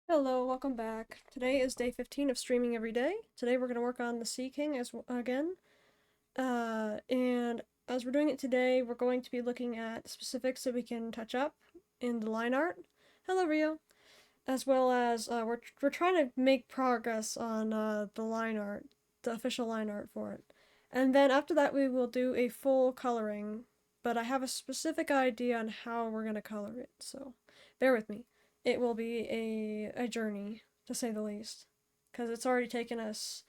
Hello, welcome back. Today is day 15 of streaming every day. Today we're going to work on the Sea King again. And as we're doing it today, we're going to be looking at specifics that we can touch up in the line art. Hello, Rio. As well as we're trying to make progress on the line art, the official line art for it. And then after that we will do a full coloring, but I have a specific idea on how we're going to color it, so bear with me. It will be a journey, to say the least, because it's already taken us,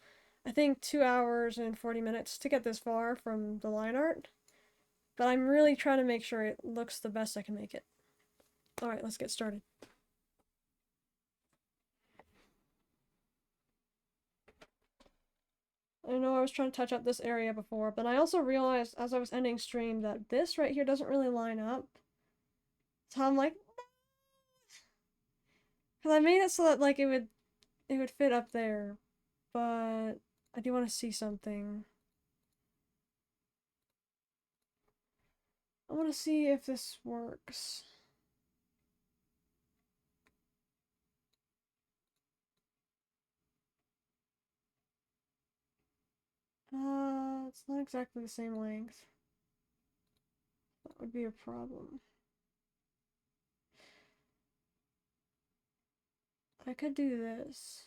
I think, 2 hours and 40 minutes to get this far from the line art, but I'm really trying to make sure it looks the best I can make it. Alright, let's get started. I know I was trying to touch up this area before, but I also realized as I was ending stream that this right here doesn't really line up. So I'm like, because I made it so that like it would fit up there, but I do want to see something. I want to see if this works. It's not exactly the same length. That would be a problem. I could do this.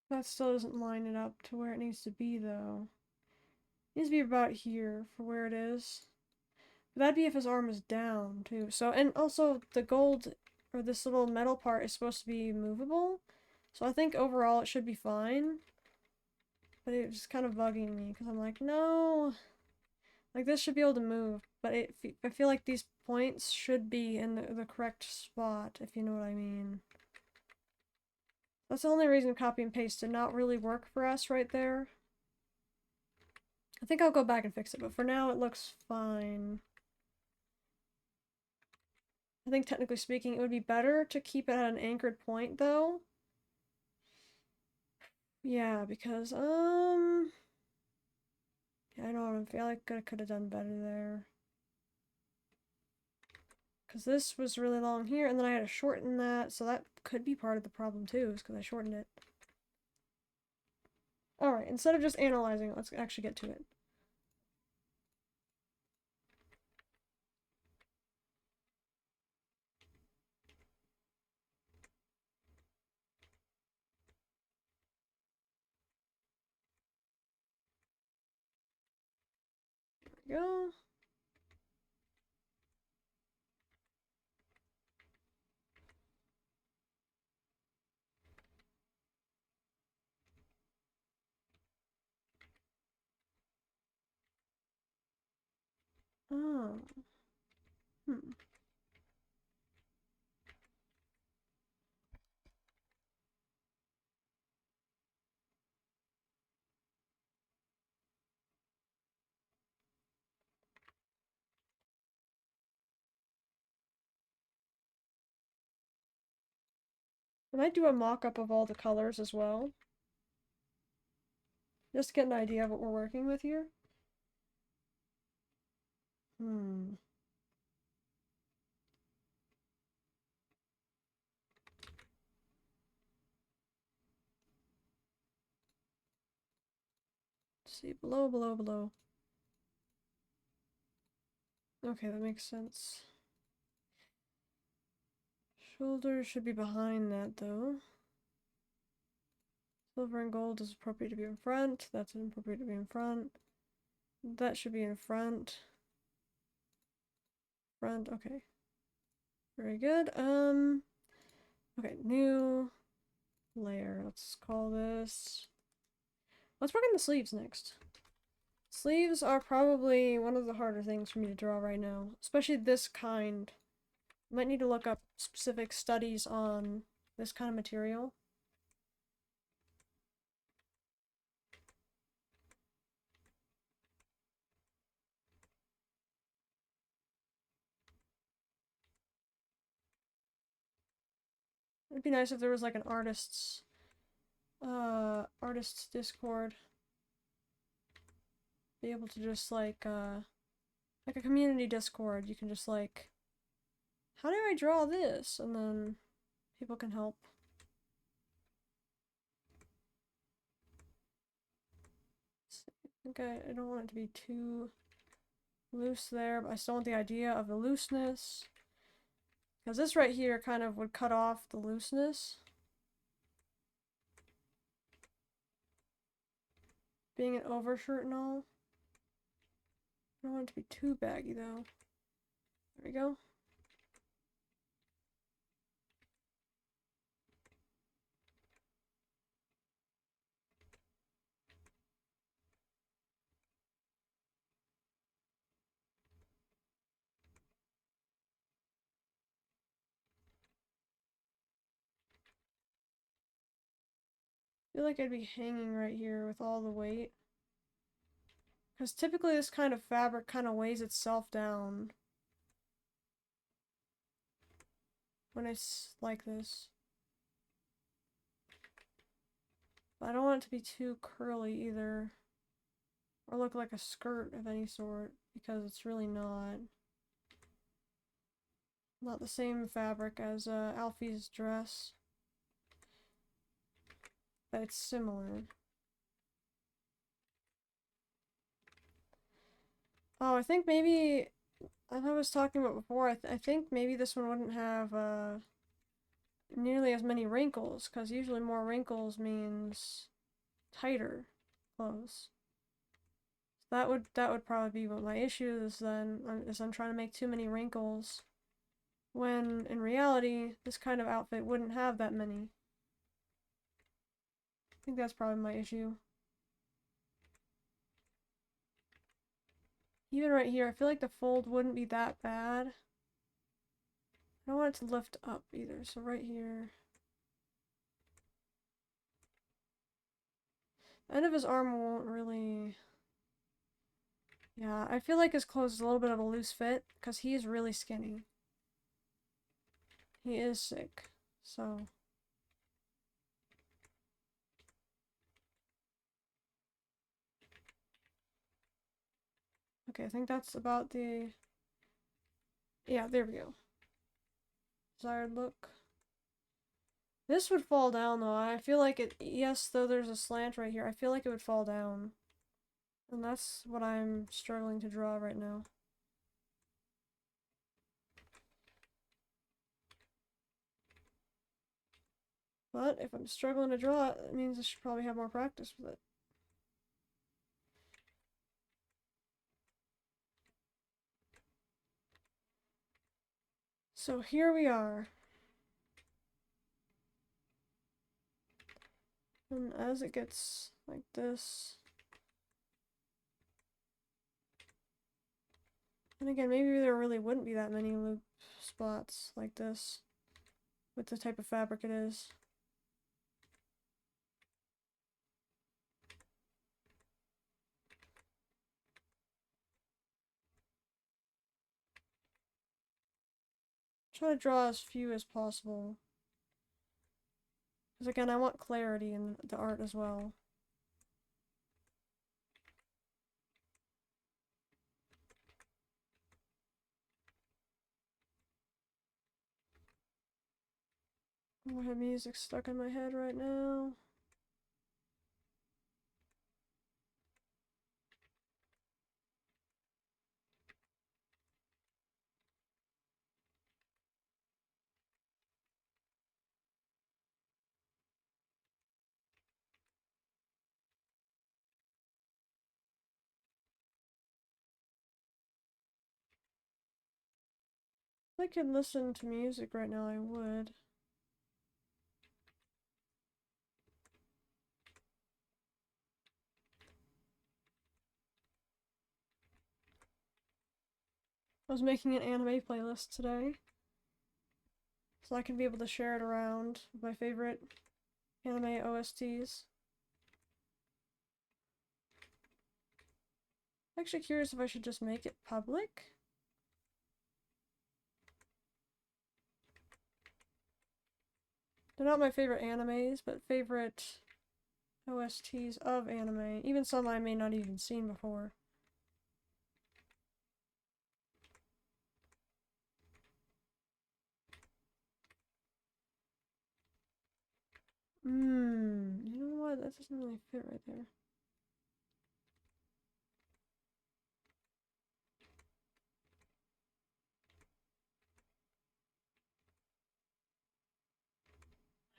That still doesn't line it up to where it needs to be, though. It needs to be about here for where it is. But that'd be if his arm is down, too. So, and also, the gold, or this little metal part, is supposed to be movable. So I think overall it should be fine. But it was kind of bugging me, because I'm like, no. Like, this should be able to move. But I feel like these points should be in the correct spot, if you know what I mean. That's the only reason copy and paste did not really work for us right there. I think I'll go back and fix it, but for now it looks fine. I think technically speaking it would be better to keep it at an anchored point though. Yeah, because I don't know, I feel like I could have done better there. Because this was really long here, and then I had to shorten that, so that could be part of the problem too, is because I shortened it. Alright, instead of just analyzing it, let's actually get to it. There we go. Oh. Hmm. I might do a mock-up of all the colors as well. Just to get an idea of what we're working with here. Hmm. Let's see, below. Okay, that makes sense. Shoulders should be behind that, though. Silver and gold is appropriate to be in front. That's inappropriate to be in front. That should be in front. Front, okay. Very good. Okay, new layer. Let's call this... Let's work on the sleeves next. Sleeves are probably one of the harder things for me to draw right now. Especially this kind. I might need to look up specific studies on this kind of material. It'd be nice if there was like an artist's Discord. Be able to just like a community Discord. You can just like, how do I draw this? And then people can help. I think I don't want it to be too loose there, but I still want the idea of the looseness. Because this right here kind of would cut off the looseness. Being an overshirt and all. I don't want it to be too baggy though. There we go. I feel like I'd be hanging right here with all the weight. Because typically this kind of fabric kind of weighs itself down when it's like this. But I don't want it to be too curly either. Or look like a skirt of any sort, because it's really not. Not the same fabric as Alfie's dress, but it's similar. Oh, I think maybe, as I was talking about before, I think maybe this one wouldn't have nearly as many wrinkles, because usually more wrinkles means tighter clothes. That would probably be what my issue is then, is I'm trying to make too many wrinkles, when in reality, this kind of outfit wouldn't have that many. I think that's probably my issue. Even right here, I feel like the fold wouldn't be that bad. I don't want it to lift up either, so right here. The end of his arm won't really... Yeah, I feel like his clothes is a little bit of a loose fit, because he is really skinny. He is sick, so... Okay, I think that's about the... Yeah, there we go. Desired look. This would fall down though. I feel like it, yes, though there's a slant right here, I feel like it would fall down. And that's what I'm struggling to draw right now. But if I'm struggling to draw it, it means I should probably have more practice with it. So here we are. And as it gets like this, and again, maybe there really wouldn't be that many loop spots like this with the type of fabric it is. Try to draw as few as possible. Because again, I want clarity in the art as well. I have music stuck in my head right now. If I could listen to music right now, I would. I was making an anime playlist today, so I can be able to share it around with my favorite anime OSTs. I'm actually curious if I should just make it public. They're not my favorite animes, but favorite OSTs of anime. Even some I may not even seen before. You know what? That doesn't really fit right there.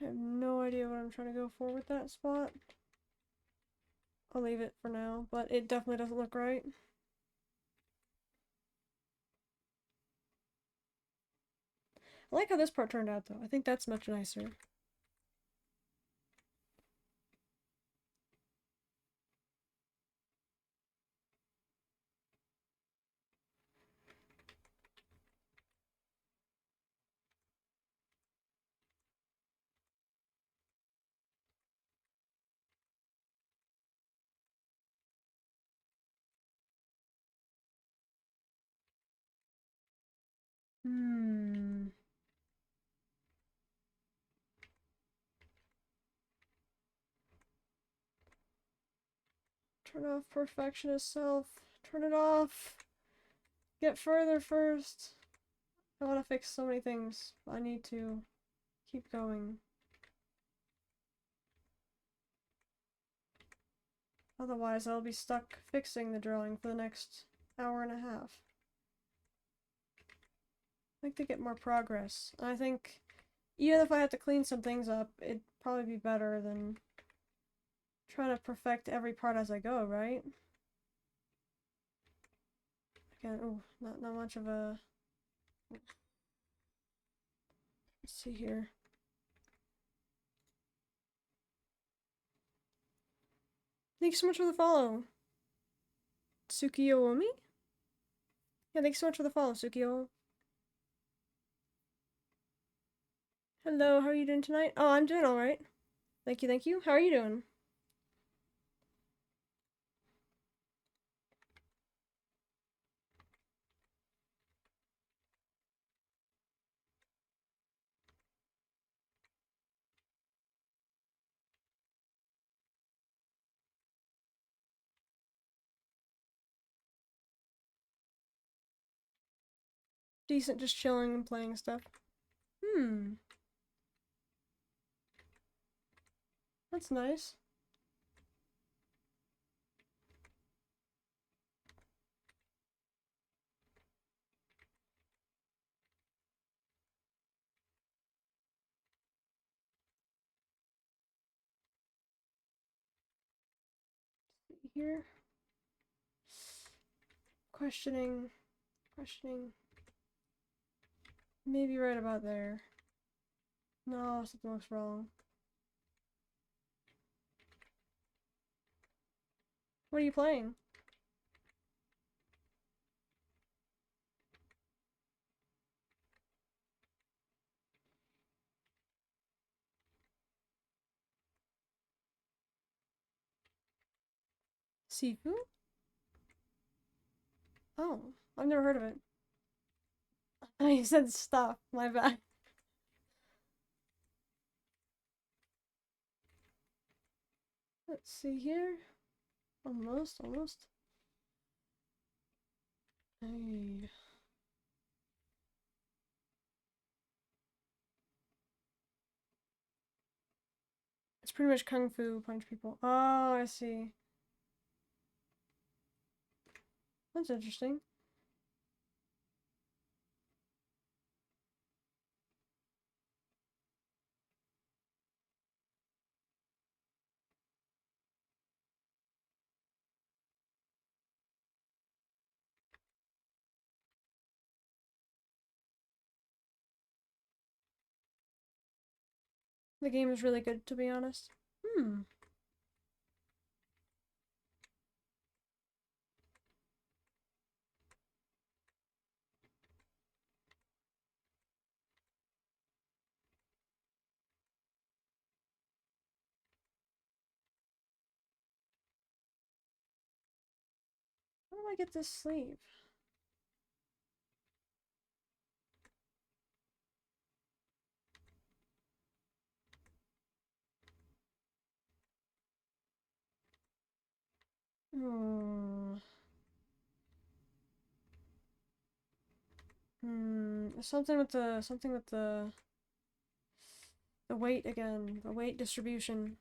I have no idea what I'm trying to go for with that spot. I'll leave it for now, but it definitely doesn't look right. I like how this part turned out though. I think that's much nicer. Turn off perfectionist self. Turn it off. Get further first. I want to fix so many things. I need to keep going. Otherwise, I'll be stuck fixing the drawing for the next hour and a half. I'd like to get more progress. I think even if I have to clean some things up, it'd probably be better than trying to perfect every part as I go, right? Again, oh, not much of a... Let's see here. Thanks so much for the follow, Tsukiyoomi? Yeah, thanks so much for the follow, Sukiyo. Hello, how are you doing tonight? Oh, I'm doing alright. Thank you, thank you. How are you doing? Decent, just chilling and playing stuff. That's nice. Here. Questioning. Maybe right about there. No, something looks wrong. What are you playing? Sifu? Oh, I've never heard of it. I said stop, my bad. Let's see here. Almost. Hey. It's pretty much kung fu, punch people. Oh, I see. That's interesting. The game is really good, to be honest. Hmm. How do I get this sleeve? Hmm. Something with the weight again. The weight distribution.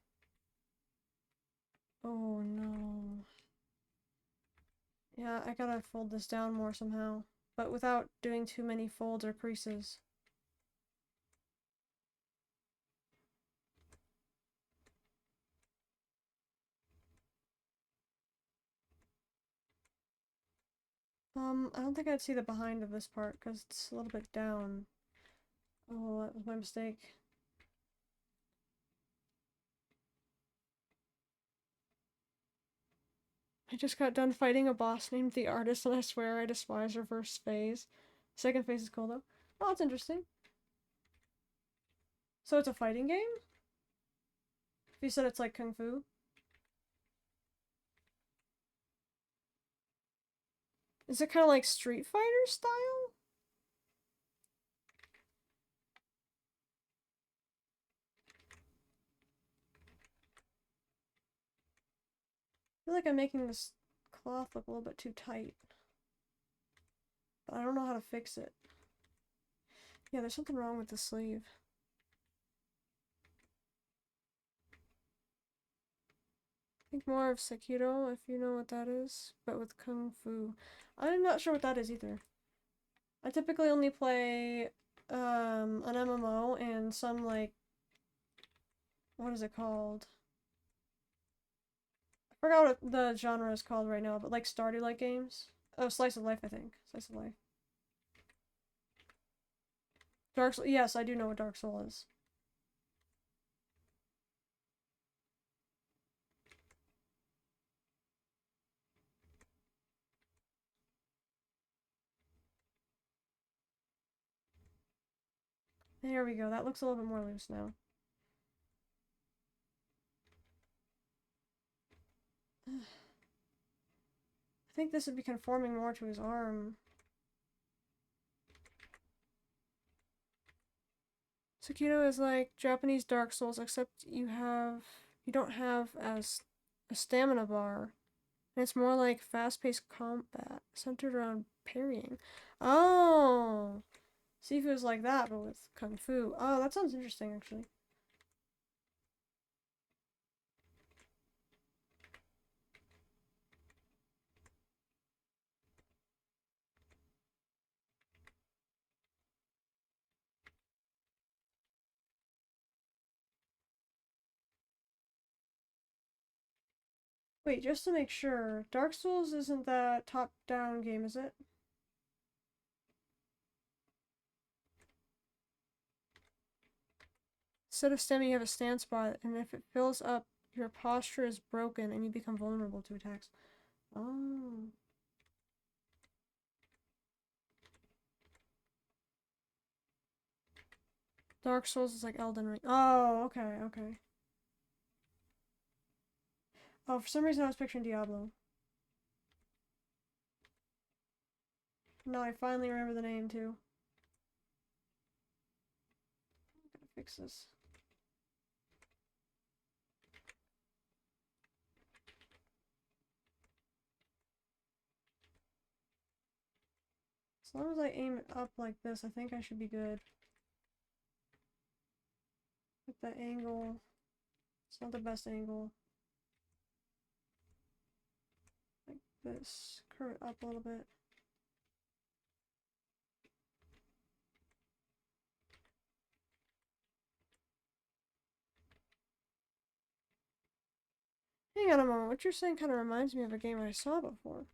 Oh no. Yeah, I gotta fold this down more somehow. But without doing too many folds or creases. I don't think I'd see the behind of this part because it's a little bit down. Oh, that was my mistake. I just got done fighting a boss named the Artist, and I swear I despise her first phase. Second phase is cool though. Oh, that's interesting. So it's a fighting game? If you said it's like Kung Fu. Is it kind of like Street Fighter style? I feel like I'm making this cloth look a little bit too tight. But I don't know how to fix it. Yeah, there's something wrong with the sleeve. Think more of Sekiro, if you know what that is, but with Kung Fu. I'm not sure what that is either. I typically only play an MMO and some like, what is it called? I forgot what the genre is called right now, but like Stardew like games. Oh, Slice of Life, I think. Slice of Life. Dark Soul. Yes, I do know what Dark Soul is. There we go. That looks a little bit more loose now. I think this would be conforming more to his arm. Sekiro is like Japanese Dark Souls, except you don't have as a stamina bar. And it's more like fast-paced combat, centered around parrying. Oh! Sifu is like that, but with Kung Fu. Oh, that sounds interesting, actually. Wait, just to make sure, Dark Souls isn't that top-down game, is it? Instead of stemming, you have a stance spot, and if it fills up, your posture is broken and you become vulnerable to attacks. Oh. Dark Souls is like Elden Ring. Oh, okay, okay. Oh, for some reason I was picturing Diablo. No, I finally remember the name too. Gotta fix this. As long as I aim it up like this, I think I should be good. With that angle. It's not the best angle. Like this. Curve it up a little bit. Hang on a moment. What you're saying kind of reminds me of a game I saw before.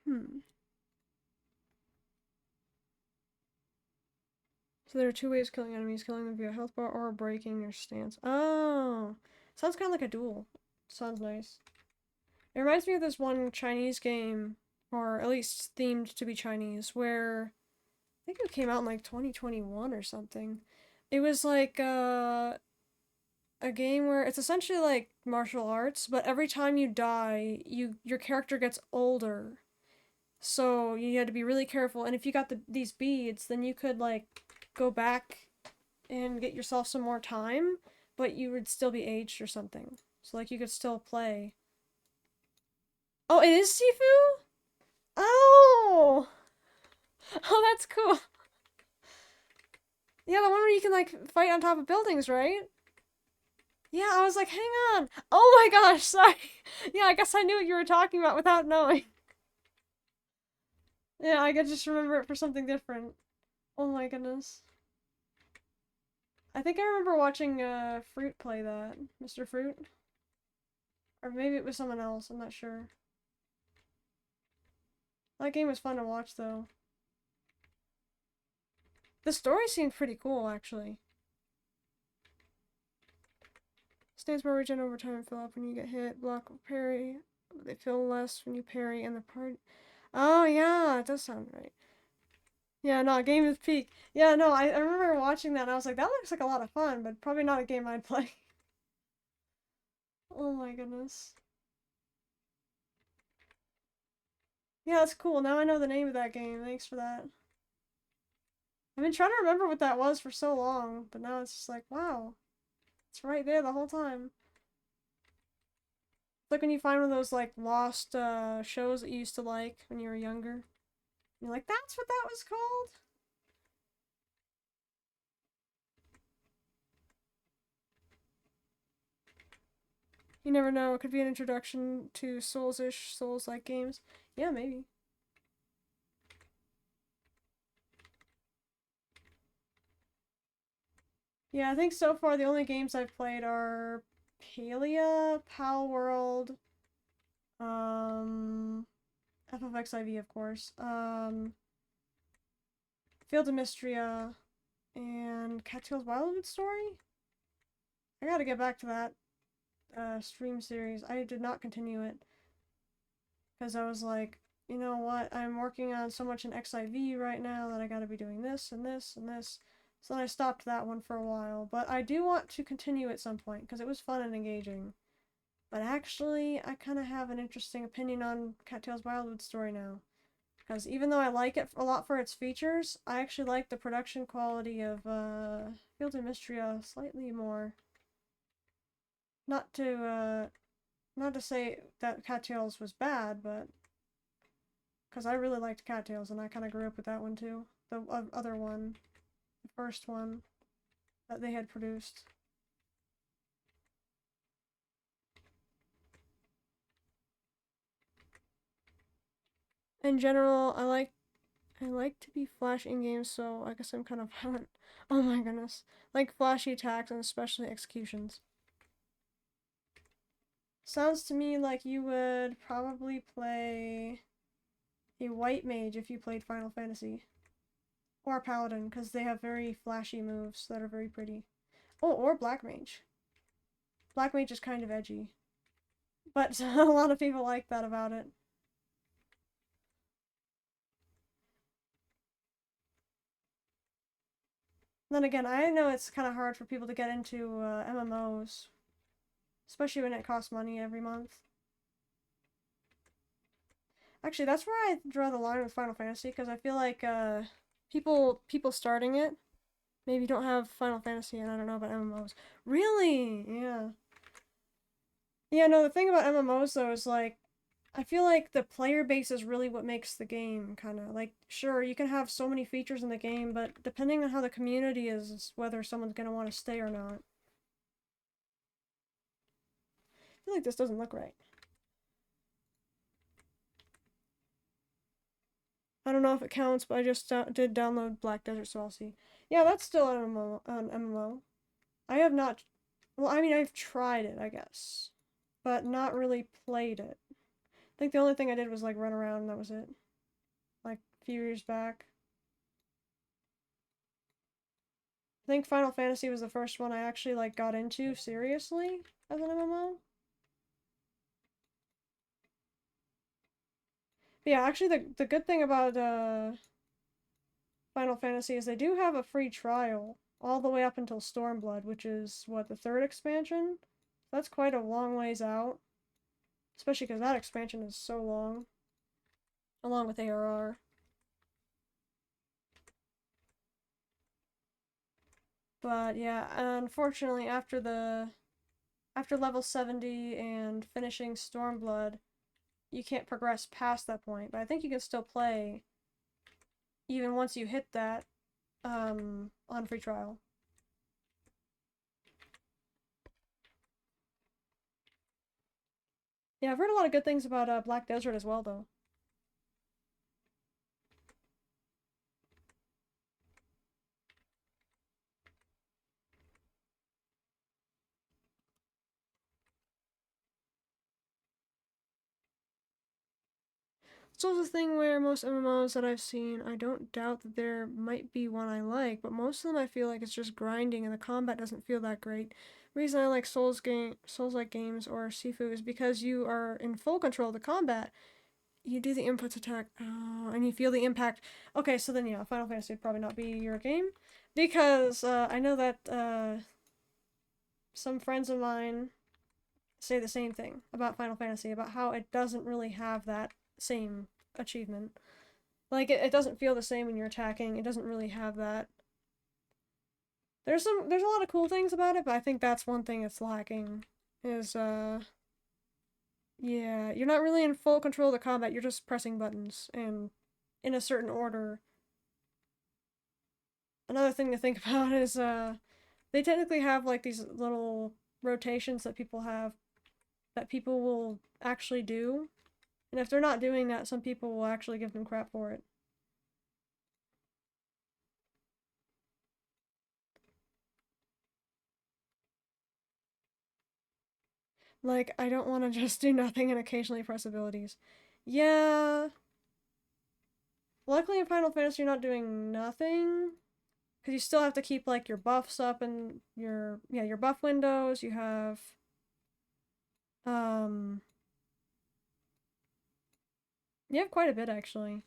Hmm. So there are two ways of killing enemies. Killing them via health bar or breaking your stance. Oh. Sounds kind of like a duel. Sounds nice. It reminds me of this one Chinese game, or at least themed to be Chinese, where I think it came out in like 2021 or something. It was like a game where it's essentially like martial arts, but every time you die, your character gets older. So you had to be really careful, and if you got these beads, then you could like go back and get yourself some more time, but you would still be aged or something. So like you could still play. Oh, it is Sifu? Oh! Oh, that's cool. Yeah, the one where you can like fight on top of buildings, right? Yeah, I was like, hang on. Oh my gosh, sorry. Yeah, I guess I knew what you were talking about without knowing. Yeah, I could just remember it for something different. Oh my goodness. I think I remember watching Fruit play that. Mr. Fruit. Or maybe it was someone else, I'm not sure. That game was fun to watch though. The story seemed pretty cool, actually. Stance bar regen over time and fill up when you get hit. Block or parry. They fill less when you parry and the part. Oh yeah, it does sound right. Yeah, no, Game of Peak. Yeah, no, I remember watching that and I was like, that looks like a lot of fun, but probably not a game I'd play. Oh my goodness. Yeah, that's cool. Now I know the name of that game. Thanks for that. I've been trying to remember what that was for so long, but now it's just like, wow. It's right there the whole time. It's like when you find one of those like lost shows that you used to like when you were younger. You're like, that's what that was called? You never know, it could be an introduction to Souls-ish, Souls-like games. Yeah, maybe. Yeah, I think so far the only games I've played are Palia, Pal World, um, FFXIV, of course, Field of Mystria, and Cattail's Wildwood Story? I gotta get back to that stream series. I did not continue it because I was like, you know what? I'm working on so much in XIV right now that I gotta be doing this and this and this. So then I stopped that one for a while. But I do want to continue at some point because it was fun and engaging. But actually, I kind of have an interesting opinion on Cattail's Wildwood Story now. Because even though I like it a lot for its features, I actually like the production quality of Field of Mystria slightly more. Not to not to say that Cattails was bad, but because I really liked Cattails and I kind of grew up with that one too. The other one, the first one that they had produced. In general, I like to be flashy in games, so I guess I'm kind of violent. Oh my goodness. Like flashy attacks and especially executions. Sounds to me like you would probably play a white mage if you played Final Fantasy. Or a paladin, because they have very flashy moves that are very pretty. Oh, or black mage. Black mage is kind of edgy. But a lot of people like that about it. Then again, I know it's kind of hard for people to get into MMOs. Especially when it costs money every month. Actually, that's where I draw the line with Final Fantasy, because I feel like people starting it maybe don't have Final Fantasy, and I don't know about MMOs. Really? Yeah. Yeah, no, the thing about MMOs, though, is, like, I feel like the player base is really what makes the game, kind of. Like, sure, you can have so many features in the game, but depending on how the community is whether someone's going to want to stay or not. I feel like this doesn't look right. I don't know if it counts, but I just did download Black Desert, so I'll see. Yeah, that's still an MMO. I have not... Well, I mean, I've tried it, I guess. But not really played it. I think the only thing I did was, like, run around, and that was it. Like, a few years back. I think Final Fantasy was the first one I actually, like, got into seriously as an MMO. But yeah, actually, the good thing about, Final Fantasy is they do have a free trial all the way up until Stormblood, which is, what, the third expansion? That's quite a long ways out. Especially because that expansion is so long. Along with ARR. But yeah, unfortunately after level 70 and finishing Stormblood, you can't progress past that point. But I think you can still play even once you hit that on free trial. Yeah, I've heard a lot of good things about Black Desert as well, though. It's also the thing where most MMOs that I've seen, I don't doubt that there might be one I like, but most of them I feel like it's just grinding and the combat doesn't feel that great. The reason I like Souls-like games or Sifu is because you are in full control of the combat. You do the inputs attack, and you feel the impact. Okay, so then yeah, Final Fantasy would probably not be your game, because I know that some friends of mine say the same thing about Final Fantasy, about how it doesn't really have that same achievement. Like, it doesn't feel the same when you're attacking. It doesn't really have that. There's a lot of cool things about it, but I think that's one thing it's lacking. Is Yeah, you're not really in full control of the combat, you're just pressing buttons and in a certain order. Another thing to think about is they technically have like these little rotations that people have that people will actually do. And if they're not doing that, some people will actually give them crap for it. Like, I don't want to just do nothing and occasionally press abilities. Yeah. Luckily in Final Fantasy, you're not doing nothing. Because you still have to keep, like, your buffs up and your buff windows. You have, um, you have quite a bit, actually.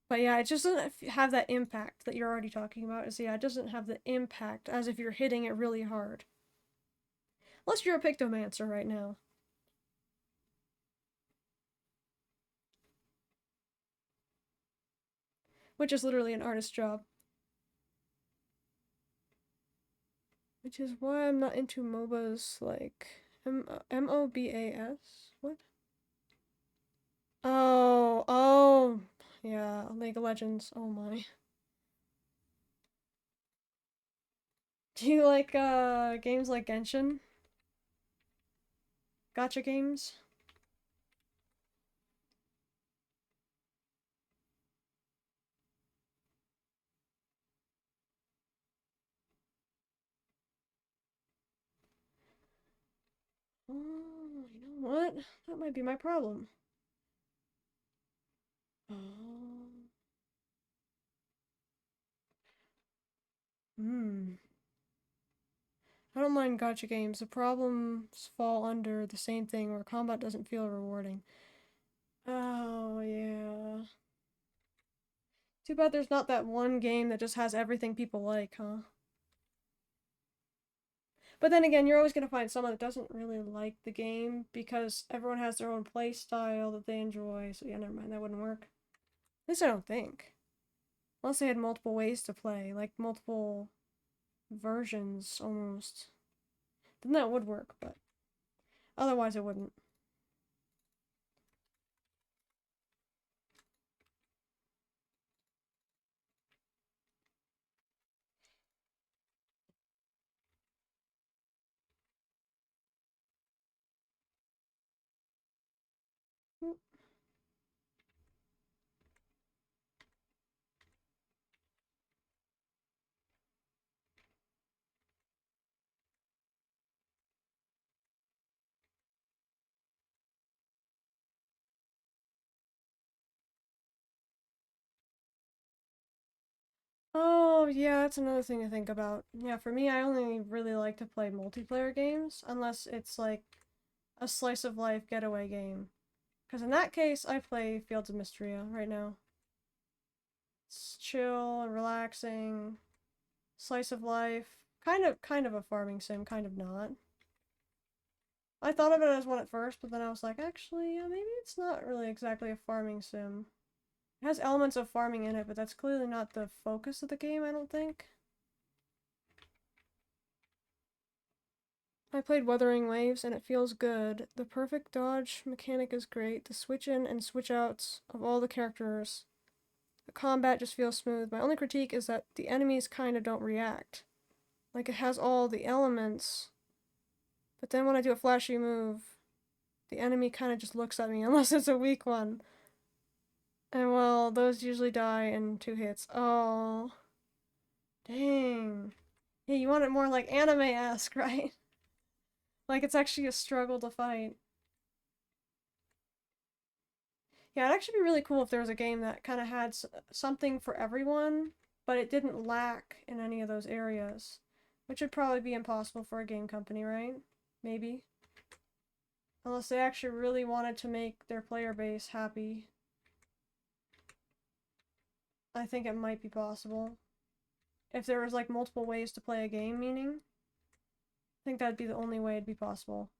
But yeah, it just doesn't have that impact that you're already talking about. Yeah, it doesn't have the impact as if you're hitting it really hard. Unless you're a Pictomancer right now. Which is literally an artist's job. Which is why I'm not into MOBAs like MOBAS? What? Oh, yeah, League of Legends. Oh my. Do you like games like Genshin? Gacha games? Oh, you know what? That might be my problem. Oh. Hmm. I don't mind gacha games. The problems fall under the same thing where combat doesn't feel rewarding. Oh, yeah. Too bad there's not that one game that just has everything people like, huh? But then again, you're always going to find someone that doesn't really like the game because everyone has their own play style that they enjoy. So yeah, never mind, that wouldn't work. At least I don't think. Unless they had multiple ways to play, like multiple versions almost. Then that would work, but otherwise it wouldn't. Oh, yeah, that's another thing to think about. Yeah, for me, I only really like to play multiplayer games unless it's like a slice of life getaway game. Because in that case, I play Fields of Mysteria right now. It's chill and relaxing, slice of life, kind of a farming sim, kind of not. I thought of it as one at first, but then I was like, actually, yeah, maybe it's not really exactly a farming sim. It has elements of farming in it, but that's clearly not the focus of the game, I don't think. I played Wuthering Waves and it feels good. The perfect dodge mechanic is great. The switch in and switch outs of all the characters. The combat just feels smooth. My only critique is that the enemies kind of don't react. Like it has all the elements, but then when I do a flashy move, the enemy kind of just looks at me unless it's a weak one. And well, those usually die in 2 hits. Oh, dang. Yeah, you want it more like anime-esque, right? Like it's actually a struggle to fight. Yeah, it'd actually be really cool if there was a game that kind of had something for everyone, but it didn't lack in any of those areas. Which would probably be impossible for a game company, right? Maybe. Unless they actually really wanted to make their player base happy. I think it might be possible. If there was like multiple ways to play a game, meaning, I think that'd be the only way it'd be possible.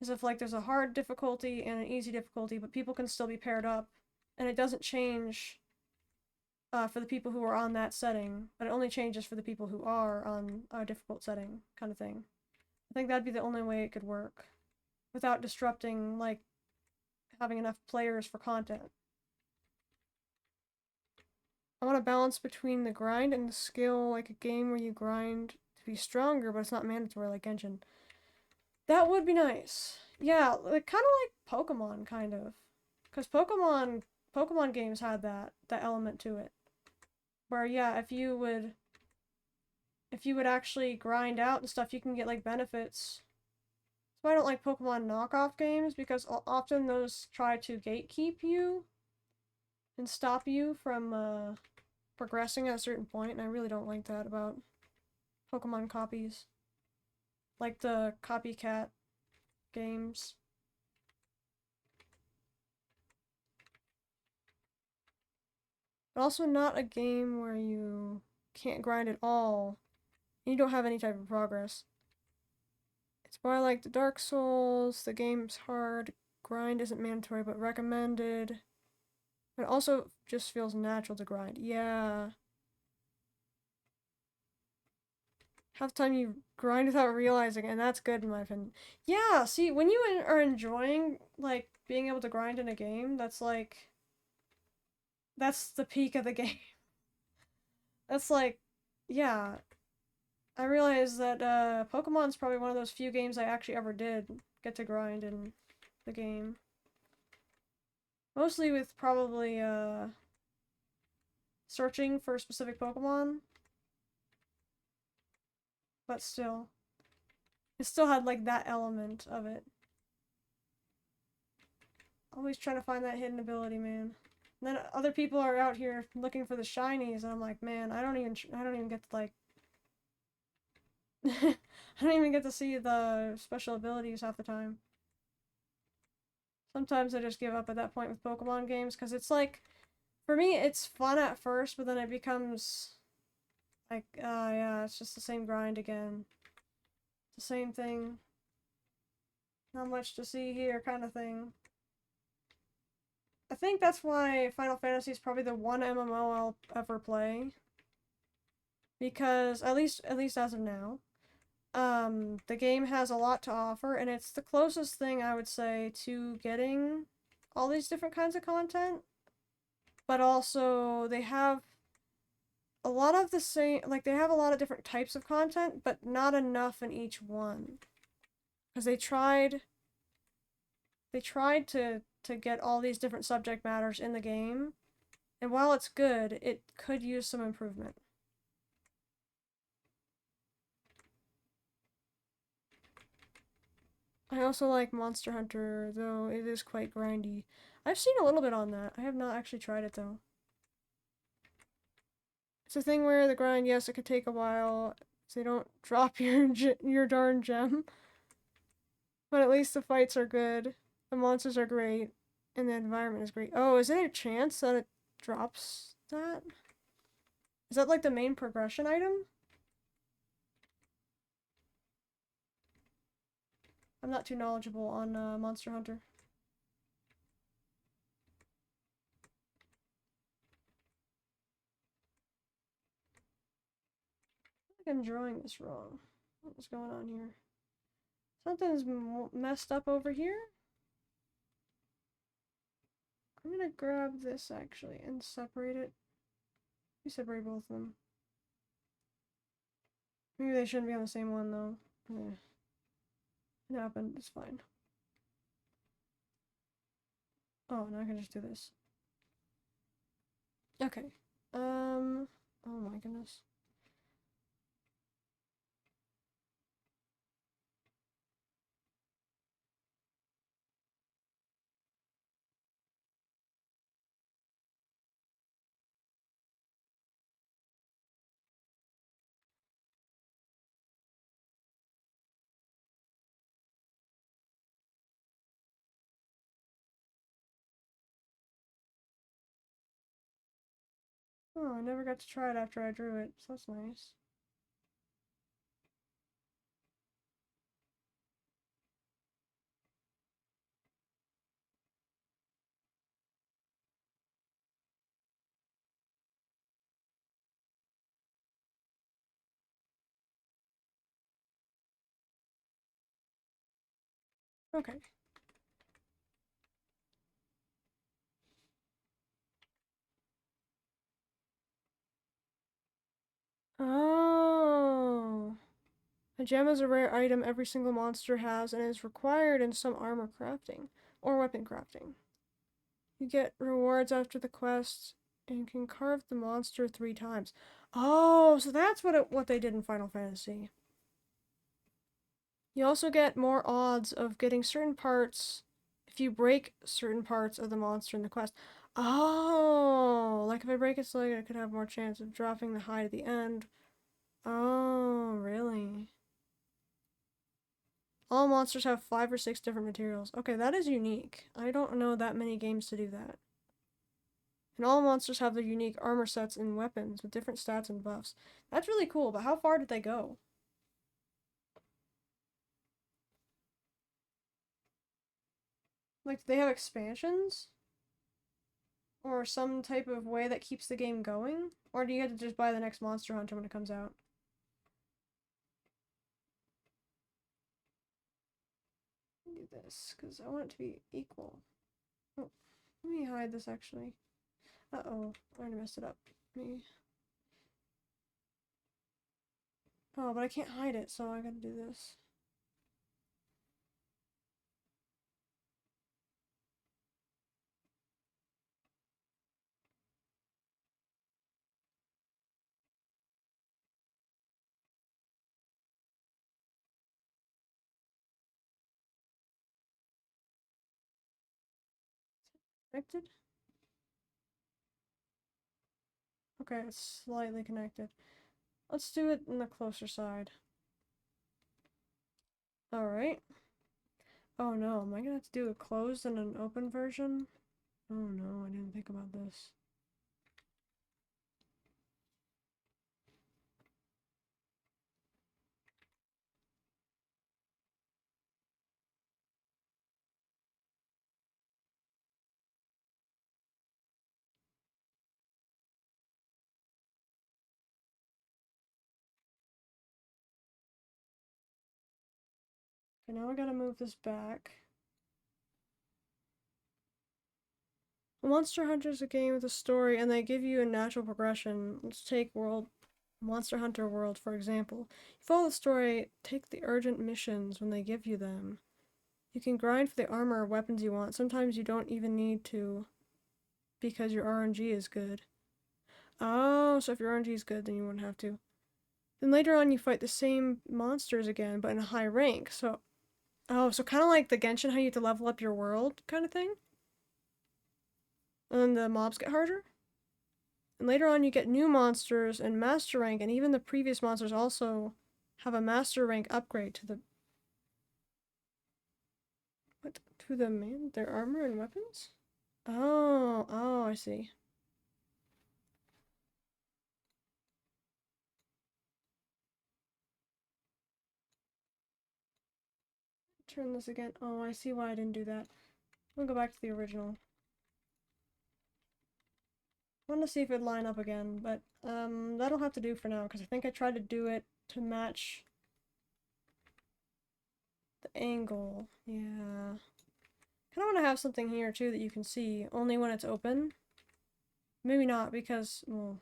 Is if like there's a hard difficulty and an easy difficulty, but people can still be paired up, and it doesn't change for the people who are on that setting, but it only changes for the people who are on a difficult setting, kind of thing. I think that'd be the only way it could work. without disrupting, like, having enough players for content. I want a balance between the grind and the skill, like a game where you grind to be stronger, but it's not mandatory like Genshin. That would be nice. Yeah, like kind of like Pokemon, kind of, because Pokemon games had that element to it, where yeah, if you would actually grind out and stuff, you can get like benefits. So I don't like Pokemon knockoff games because often those try to gatekeep you and stop you from progressing at a certain point, and I really don't like that about Pokemon copies. Like the copycat games. But also not a game where you can't grind at all and you don't have any type of progress. It's more like the Dark Souls, the game's hard, grind isn't mandatory but recommended. But it also just feels natural to grind. Yeah. Half the time you grind without realizing it, and that's good in my opinion. Yeah, see, when you are enjoying, like, being able to grind in a game, that's like, that's the peak of the game. That's like, yeah. I realized that Pokemon's probably one of those few games I actually ever did get to grind in the game. Mostly with probably searching for specific Pokemon, but still. It still had like that element of it. Always trying to find that hidden ability, man. And then other people are out here looking for the shinies, and I'm like, man, I don't even get to like I don't even get to see the special abilities half the time. Sometimes I just give up at that point with Pokemon games because it's like, for me, it's fun at first, but then it becomes like, yeah, it's just the same grind again. The same thing. Not much to see here, kind of thing. I think that's why Final Fantasy is probably the one MMO I'll ever play. Because at least as of now, the game has a lot to offer, and it's the closest thing I would say to getting all these different kinds of content. But also, they have a lot of the same, like, they have a lot of different types of content, but not enough in each one. Because they tried to get all these different subject matters in the game, and while it's good, it could use some improvement. I also like Monster Hunter, though it is quite grindy. I've seen a little bit on that. I have not actually tried it, though. It's a thing where the grind, yes, it could take a while, so you don't drop your darn gem. But at least the fights are good, the monsters are great, and the environment is great. Oh, is there a chance that it drops that? Is that like the main progression item? I'm not too knowledgeable on Monster Hunter. I think I'm drawing this wrong. What's going on here? Something's messed up over here. I'm gonna grab this actually and separate it. We separate both of them. Maybe they shouldn't be on the same one though. It happened. It's fine. Oh, now I can just do this. Okay. Oh my goodness. Oh, I never got to try it after I drew it, so that's nice. Okay. Oh. A gem is a rare item every single monster has and is required in some armor crafting or weapon crafting. You get rewards after the quest and can carve the monster 3 times. Oh, so that's what they did in Final Fantasy. You also get more odds of getting certain parts if you break certain parts of the monster in the quest. Oh, like if I break its leg, I could have more chance of dropping the hide at the end. Oh, really? All monsters have 5 or 6 different materials. Okay, that is unique. I don't know that many games to do that. And all monsters have their unique armor sets and weapons with different stats and buffs. That's really cool, but how far did they go? Like, do they have expansions? Or some type of way that keeps the game going? Or do you have to just buy the next Monster Hunter when it comes out? Do this, because I want it to be equal. Oh, let me hide this actually. Uh-oh, I already messed it up. Me. Oh, but I can't hide it, so I gotta do this. Connected? Okay, it's slightly connected. Let's do it in the closer side. Alright. Oh no, am I gonna have to do a closed and an open version? Oh no, I didn't think about this. Okay, now I gotta move this back. Monster Hunter is a game with a story, and they give you a natural progression. Let's take Monster Hunter World, for example. You follow the story, take the urgent missions when they give you them. You can grind for the armor or weapons you want. Sometimes you don't even need to because your RNG is good. Oh, so if your RNG is good, then you wouldn't have to. Then later on, you fight the same monsters again, but in a high rank. So, oh, so kind of like the Genshin, how you have to level up your world kind of thing? And then the mobs get harder? And later on, you get new monsters and master rank, and even the previous monsters also have a master rank upgrade to the what? To the man, their armor and weapons. Oh, I see. Turn this again. Oh, I see why I didn't do that. We'll go back to the original. I want to see if it'd line up again, but that'll have to do for now because I think I tried to do it to match the angle. Yeah. Kind of want to have something here too that you can see only when it's open. Maybe not because, well,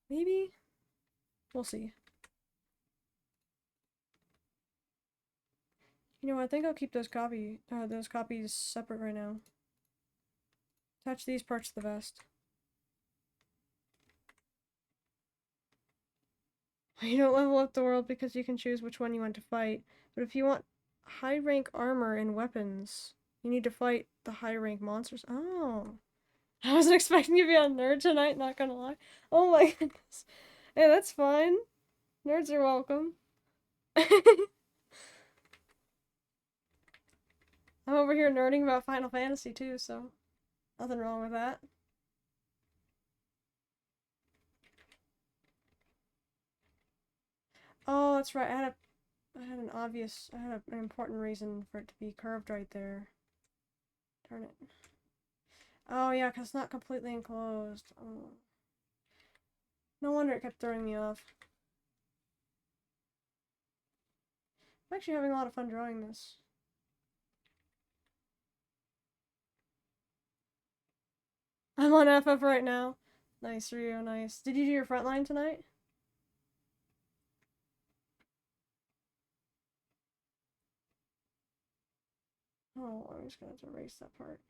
maybe? We'll see. You know, I think I'll keep those copies separate right now. Attach these parts to the vest. You don't level up the world because you can choose which one you want to fight. But if you want high rank armor and weapons, you need to fight the high rank monsters. Oh. I wasn't expecting you to be on Nerd tonight, not gonna lie. Oh my goodness. Hey, that's fine. Nerds are welcome. I'm over here nerding about Final Fantasy too, so nothing wrong with that. Oh, that's right. I had an important reason for it to be curved right there. Darn it. Oh yeah, 'cause it's not completely enclosed. Oh. No wonder it kept throwing me off. I'm actually having a lot of fun drawing this. I'm on FF right now. Nice, Rio, nice. Did you do your front line tonight? Oh, I'm just gonna have to erase that part.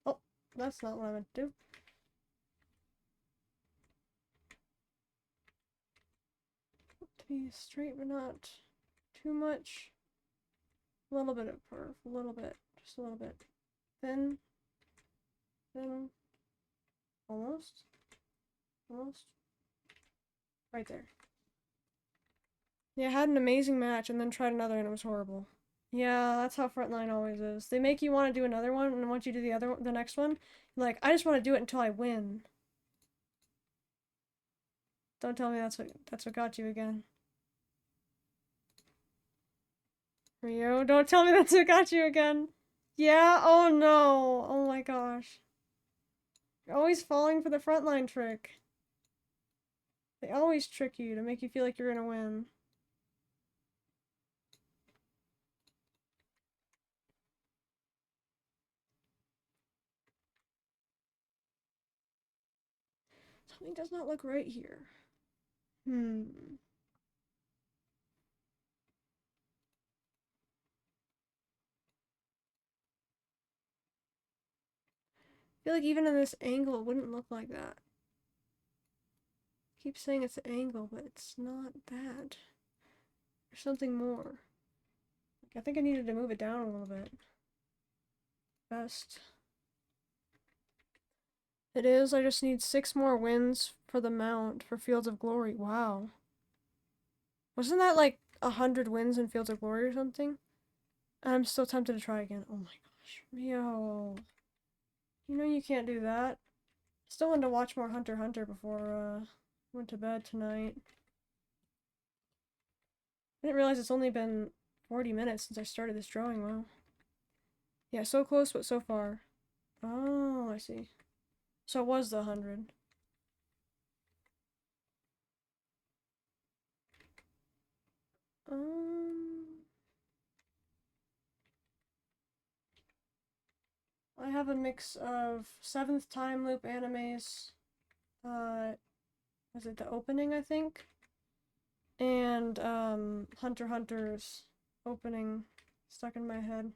Oh, that's not what I meant to do. To be straight, but not too much. A little bit of perf, a little bit, just a little bit. Thin, thin, almost, almost. Right there. Yeah, I had an amazing match and then tried another and it was horrible. Yeah, that's how Frontline always is. They make you want to do another one, and then once you do the next one, you're like, I just want to do it until I win. Don't tell me that's what got you again. Rio, don't tell me that's what got you again. Yeah, oh no. Oh my gosh. You're always falling for the Frontline trick. They always trick you to make you feel like you're gonna win. Something does not look right here. I feel like even in this angle, it wouldn't look like that. I keep saying it's an angle, but it's not that. There's something more. Like, I think I needed to move it down a little bit. Best. It is, I just need 6 more wins for the mount for Fields of Glory. Wow. Wasn't that like 100 wins in Fields of Glory or something? I'm still tempted to try again. Oh my gosh. Rio. You know you can't do that. Still wanted to watch more Hunter x Hunter before went to bed tonight. I didn't realize it's only been 40 minutes since I started this drawing. Wow. Yeah, so close but so far. Oh, I see. So it was the 100. I have a mix of 7th time loop animes, is it the opening, I think? And, Hunter x Hunter's opening stuck in my head.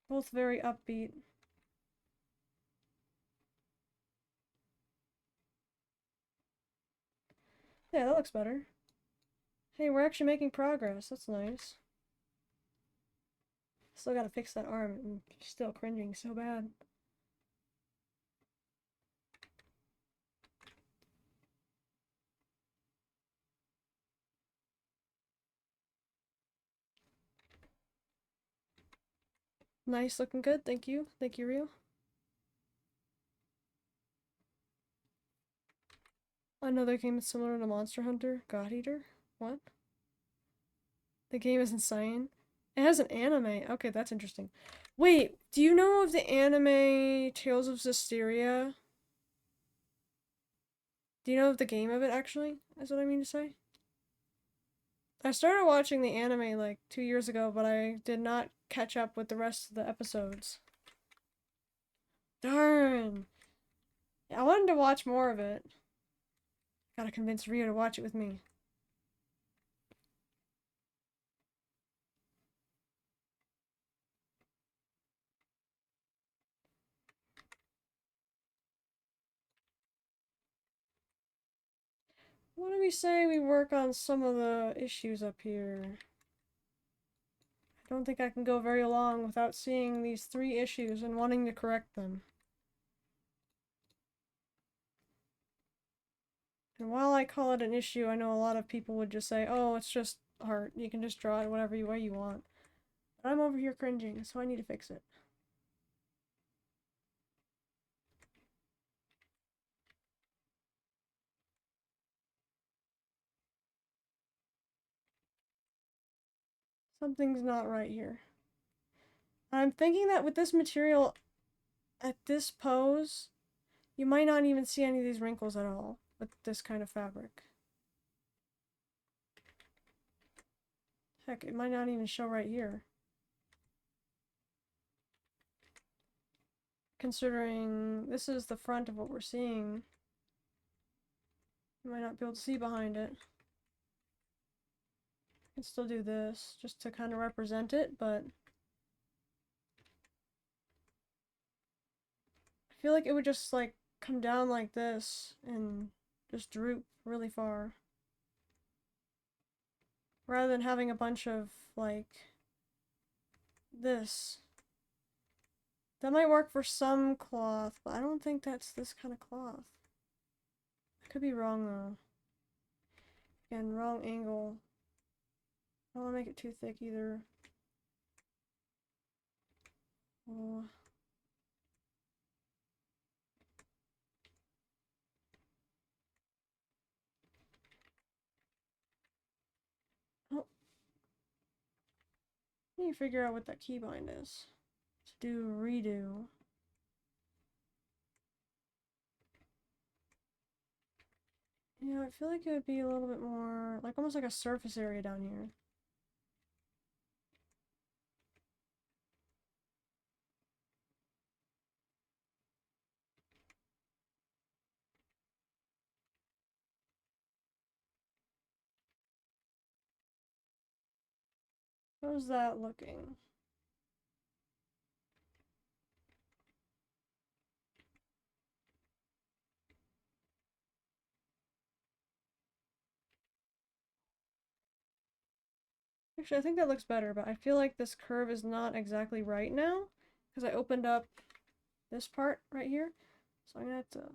Both very upbeat. Yeah, that looks better. Hey, we're actually making progress. That's nice. Still gotta fix that arm. I'm still cringing so bad. Nice, looking good. Thank you. Thank you, Rio. Another game that's similar to Monster Hunter. God Eater? What? The game is insane. It has an anime. Okay, that's interesting. Wait, do you know of the anime Tales of Zestiria? Do you know of the game of it, actually? That's what I mean to say. I started watching the anime like 2 years ago, but I did not catch up with the rest of the episodes. Darn! I wanted to watch more of it. Gotta convince Rio to watch it with me. What do we say we work on some of the issues up here? I don't think I can go very long without seeing these 3 issues and wanting to correct them. And while I call it an issue, I know a lot of people would just say, oh, it's just art. You can just draw it whatever way you want. But I'm over here cringing, so I need to fix it. Something's not right here. I'm thinking that with this material, at this pose, you might not even see any of these wrinkles at all with this kind of fabric. Heck, it might not even show right here. Considering this is the front of what we're seeing. You might not be able to see behind it. I can still do this, just to kind of represent it, but I feel like it would just, like, come down like this and just droop really far. Rather than having a bunch of, like, this. That might work for some cloth, but I don't think that's this kind of cloth. I could be wrong, though. Again, wrong angle. I don't want to make it too thick, either. Oh. Oh. I need to figure out what that keybind is. To do redo. Yeah, I feel like it would be a little bit more, like almost like a surface area down here. How's that looking? Actually, I think that looks better, but I feel like this curve is not exactly right now, because I opened up this part right here. So I'm gonna have to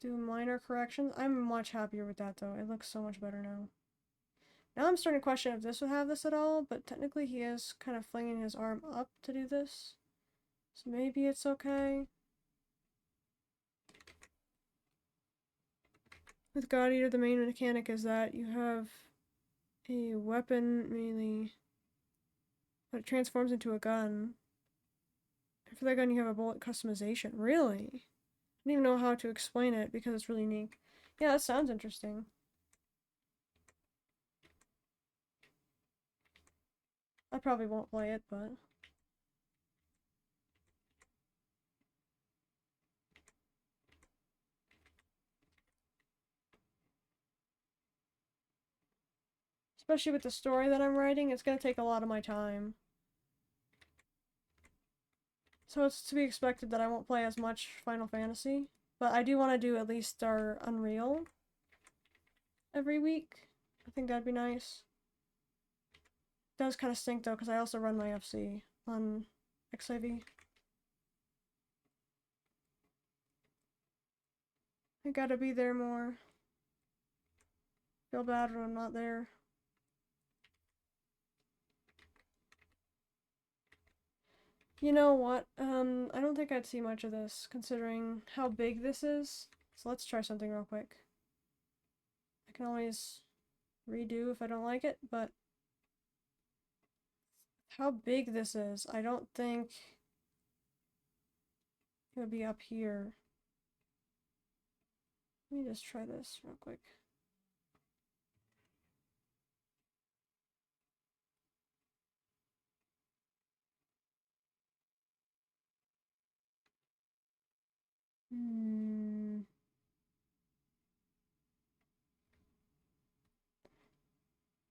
do minor corrections. I'm much happier with that, though. It looks so much better now. Now I'm starting to question if this would have this at all, but technically he is kind of flinging his arm up to do this. So maybe it's okay. With God Eater, the main mechanic is that you have a weapon melee, but it transforms into a gun. And for that gun you have a bullet customization. Really? I don't even know how to explain it because it's really unique. Yeah, that sounds interesting. I probably won't play it, but... especially with the story that I'm writing, it's gonna take a lot of my time. So it's to be expected that I won't play as much Final Fantasy. But I do want to do at least our Unreal every week. I think that'd be nice. It does kind of stink though, because I also run my FC on XIV. I gotta be there more. Feel bad when I'm not there. You know what? I don't think I'd see much of this, considering how big this is. So let's try something real quick. I can always redo if I don't like it, but how big this is, I don't think it would be up here. Let me just try this real quick.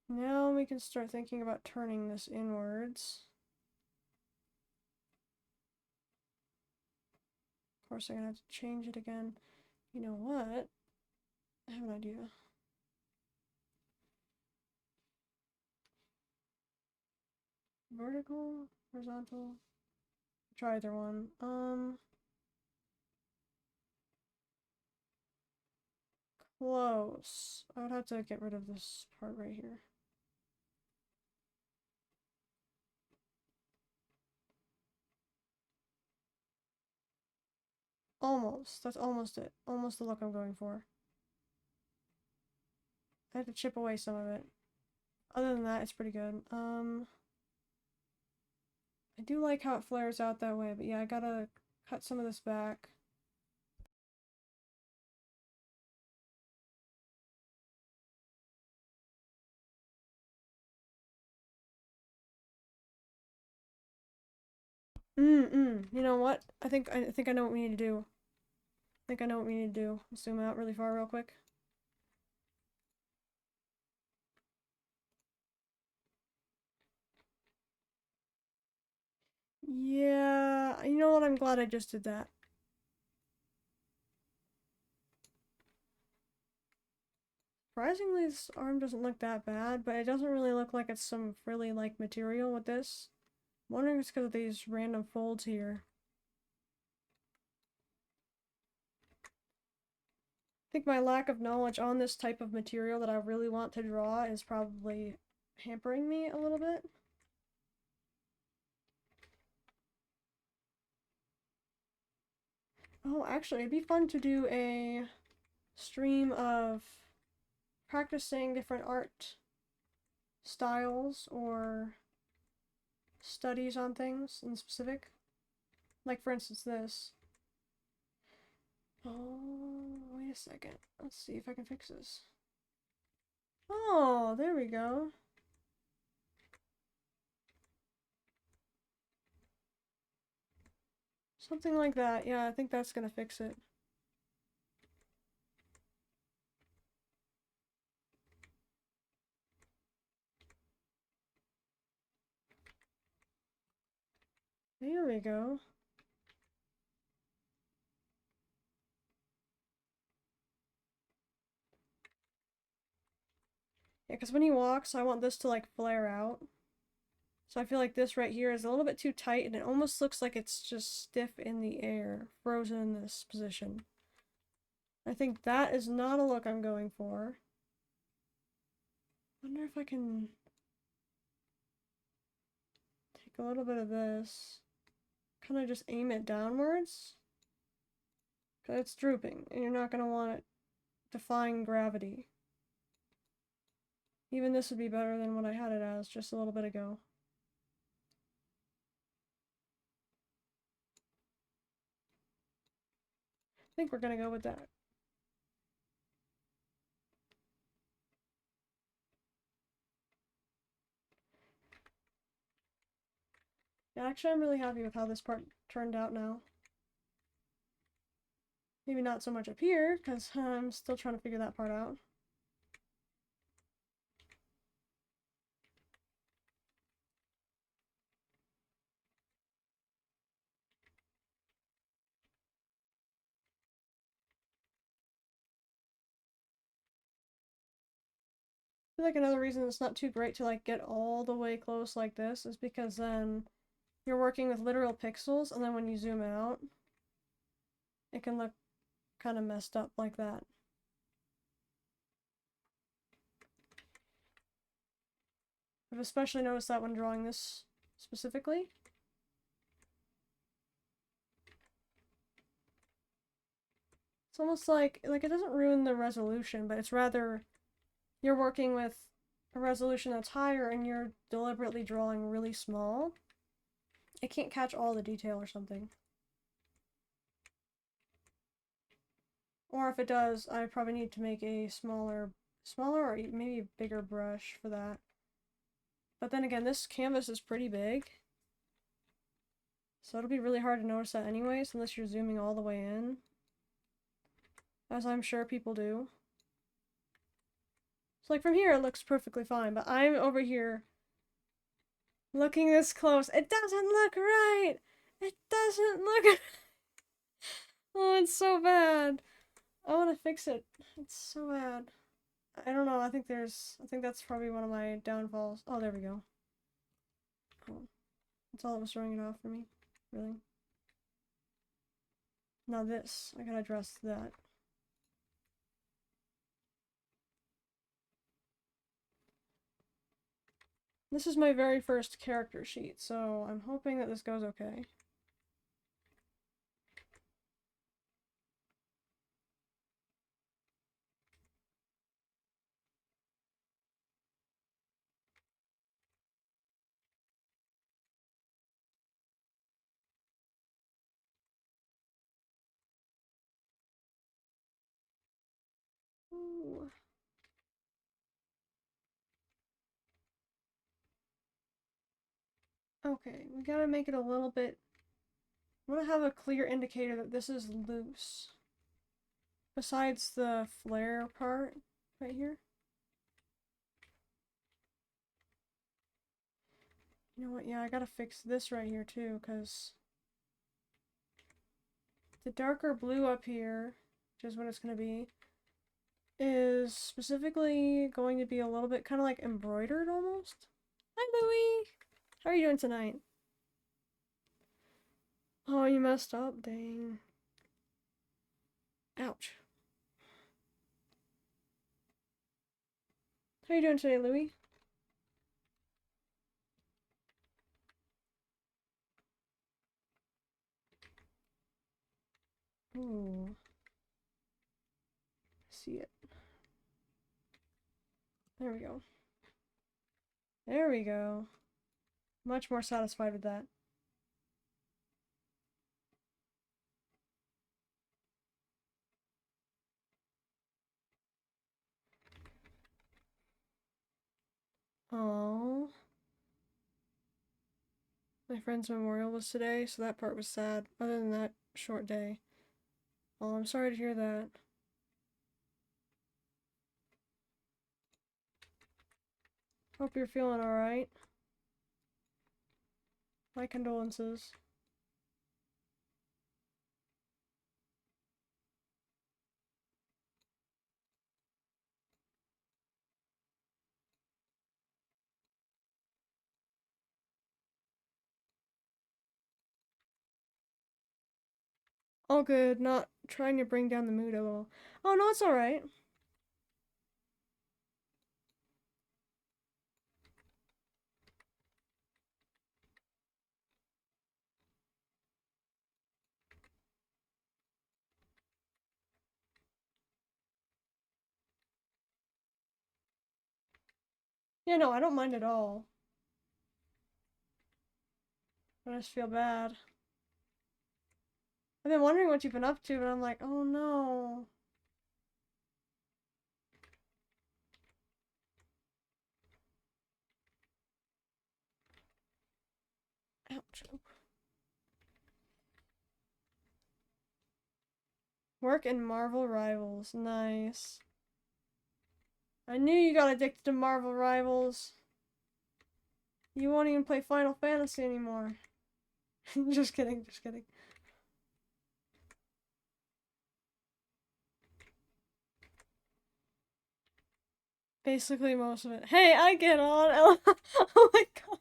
Now we can start thinking about turning this inwards. Of course, I'm gonna have to change it again. You know what? I have an idea. Vertical, horizontal. Try either one. Close. I would have to get rid of this part right here. Almost. That's almost it. Almost the look I'm going for. I have to chip away some of it. Other than that, it's pretty good. I do like how it flares out that way, but yeah, I gotta cut some of this back. You know what? I think I know what we need to do. I think I know what we need to do. Zoom out really far real quick. Yeah, you know what? I'm glad I just did that. Surprisingly, this arm doesn't look that bad, but it doesn't really look like it's some frilly like material with this. I'm wondering if it's because of these random folds here. I think my lack of knowledge on this type of material that I really want to draw is probably hampering me a little bit. Oh, actually, it'd be fun to do a stream of practicing different art styles or studies on things in specific. Like, for instance, this. Oh, wait a second. Let's see if I can fix this. Oh, there we go. Something like that. Yeah, I think that's gonna fix it. There we go. Yeah, because when he walks, I want this to like flare out. So I feel like this right here is a little bit too tight and it almost looks like it's just stiff in the air, frozen in this position. I think that is not a look I'm going for. I wonder if I can take a little bit of this, kind of just aim it downwards. Because it's drooping and you're not going to want it defying gravity. Even this would be better than what I had it as just a little bit ago. I think we're going to go with that. Yeah, actually, I'm really happy with how this part turned out now. Maybe not so much up here, because I'm still trying to figure that part out. I feel like another reason it's not too great to like get all the way close like this is because then you're working with literal pixels, and then when you zoom out, it can look kind of messed up like that. I've especially noticed that when drawing this specifically. It's almost like it doesn't ruin the resolution, but it's rather you're working with a resolution that's higher and you're deliberately drawing really small. It can't catch all the detail or something. Or if it does, I probably need to make a smaller or maybe a bigger brush for that. But then again, this canvas is pretty big. So it'll be really hard to notice that anyways, unless you're zooming all the way in. As I'm sure people do. So like from here it looks perfectly fine, but I'm over here looking this close. It doesn't look right! It doesn't look Oh, it's so bad. I want to fix it. It's so bad. I don't know. I think that's probably one of my downfalls. Oh, there we go. Cool. That's all that was throwing it off for me. Really. Now this. I gotta address that. This is my very first character sheet, so I'm hoping that this goes okay. Ooh. Okay, we gotta make it a little bit I want to have a clear indicator that this is loose. Besides the flare part right here. You know what? Yeah, I gotta fix this right here too, because the darker blue up here, which is what it's gonna be, is specifically going to be a little bit kind of like embroidered almost. Hi, Louie! How are you doing tonight? Oh, you messed up. Dang. Ouch. How are you doing today, Louie? Ooh. See it. There we go. There we go. Much more satisfied with that. Oh. My friend's memorial was today, so that part was sad. Other than that short day. Oh, I'm sorry to hear that. Hope you're feeling alright. My condolences. All good, not trying to bring down the mood a little. Oh, no, it's alright. Yeah, no, I don't mind at all. I just feel bad. I've been wondering what you've been up to, but I'm like, oh no. Ouch. Work in Marvel Rivals. Nice. I knew you got addicted to Marvel Rivals. You won't even play Final Fantasy anymore. Just kidding, just kidding. Basically most of it. Hey, I get on. Oh my god.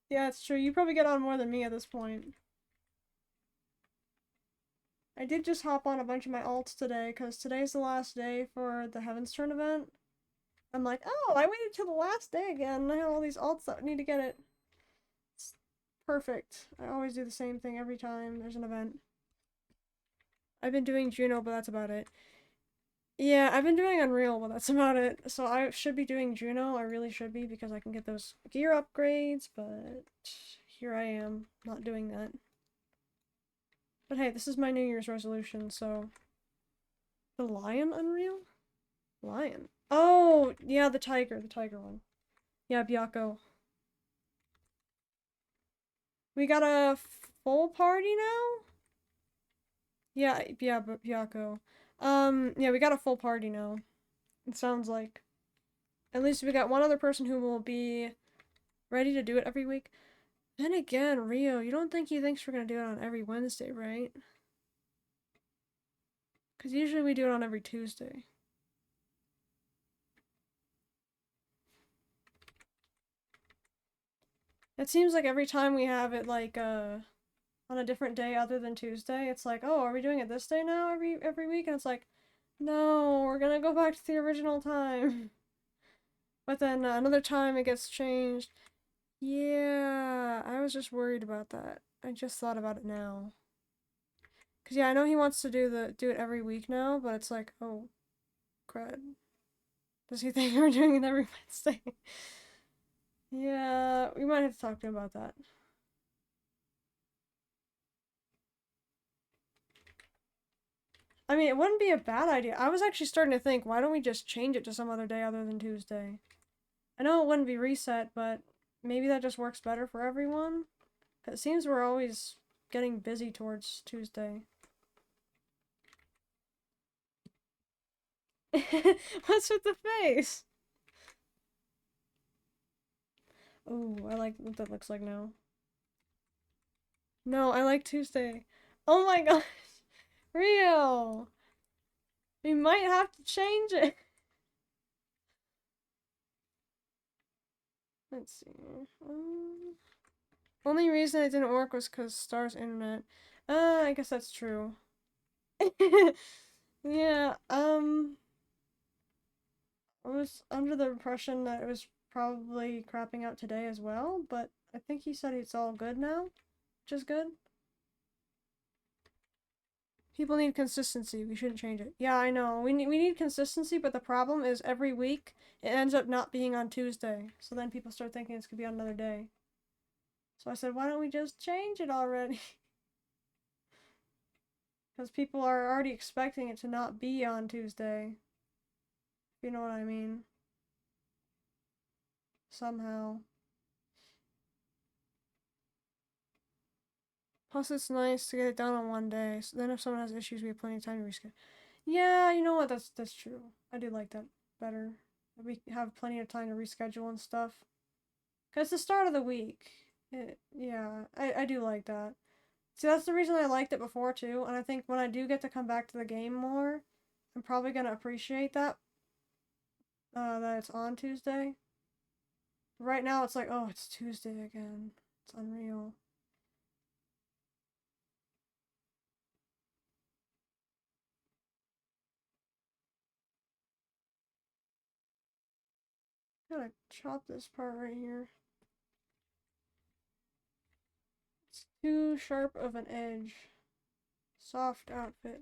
Yeah, it's true. You probably get on more than me at this point. I did just hop on a bunch of my alts today, because today's the last day for the Heaven's Turn event. I'm like, oh, I waited till the last day again, and I have all these alts that need to get it. It's perfect. I always do the same thing every time there's an event. I've been doing Juno, but that's about it. Yeah, I've been doing Unreal, but that's about it. So I should be doing Juno, I really should be, because I can get those gear upgrades, but here I am, not doing that. But hey, this is my New Year's resolution, so... The lion Unreal? Lion. Oh, yeah, the tiger one. Yeah, Byakko. We got a full party now? Yeah, but Byakko. Yeah, we got a full party now. It sounds like. At least we got one other person who will be ready to do it every week. Then again, Rio, you don't think he thinks we're gonna do it on every Wednesday, right? Because usually we do it on every Tuesday. It seems like every time we have it, like, on a different day other than Tuesday, it's like, oh, are we doing it this day now every week? And it's like, no, we're gonna go back to the original time. But then another time it gets changed. Yeah, I was just worried about that. I just thought about it now. Cause yeah, I know he wants to do it every week now, but it's like, oh, crud. Does he think we're doing it every Wednesday? Yeah, we might have to talk to him about that. I mean, it wouldn't be a bad idea. I was actually starting to think, why don't we just change it to some other day other than Tuesday? I know it wouldn't be reset, but maybe that just works better for everyone. It seems we're always getting busy towards Tuesday. What's with the face? Oh, I like what that looks like now. No, I like Tuesday. Oh my gosh. Rio! We might have to change it. Let's see. Only reason it didn't work was because Star's internet. I guess that's true. Yeah, I was under the impression that it was probably crapping out today as well, but I think he said it's all good now, which is good. People need consistency. We shouldn't change it. Yeah, I know. We need consistency, but the problem is every week it ends up not being on Tuesday. So then people start thinking it's gonna be on another day. So I said, why don't we just change it already? Because people are already expecting it to not be on Tuesday. If you know what I mean. Somehow. Plus, it's nice to get it done on one day. So then, if someone has issues, we have plenty of time to reschedule. Yeah, you know what? That's true. I do like that better. We have plenty of time to reschedule and stuff. Cause the start of the week. Yeah, I do like that. See, that's the reason I liked it before too. And I think when I do get to come back to the game more, I'm probably gonna appreciate that. That it's on Tuesday. Right now, it's like, oh, it's Tuesday again. It's unreal. Gotta chop this part right here. It's too sharp of an edge. Soft outfit.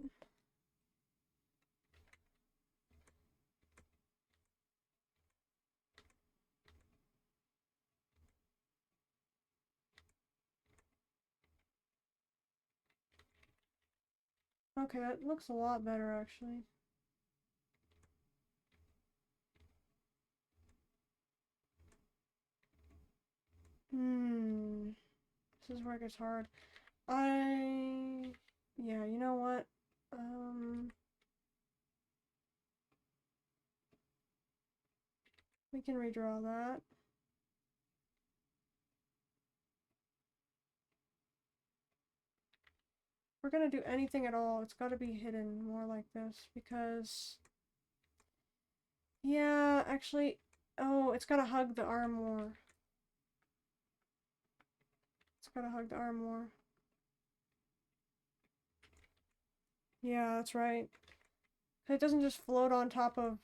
Okay, that looks a lot better actually. Hmm. This is where it gets hard. Yeah, you know what? We can redraw that. If we're gonna do anything at all, it's gotta be hidden more like this because, yeah, actually, oh, it's gotta hug the arm more. It's gotta hug the arm more. Yeah, that's right. It doesn't just float on top of,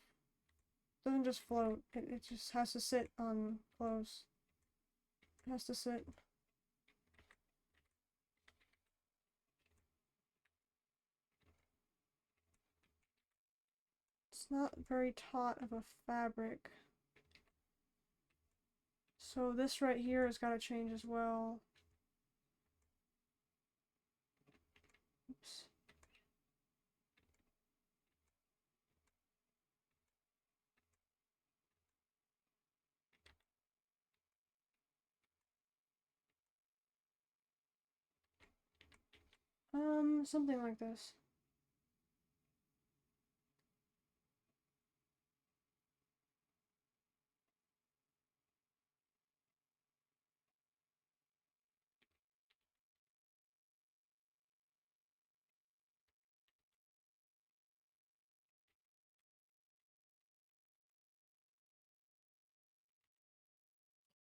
doesn't just float. It just has to sit on clothes. It has to sit. It's not very taut of a fabric. So this right here has got to change as well. Oops. Something like this.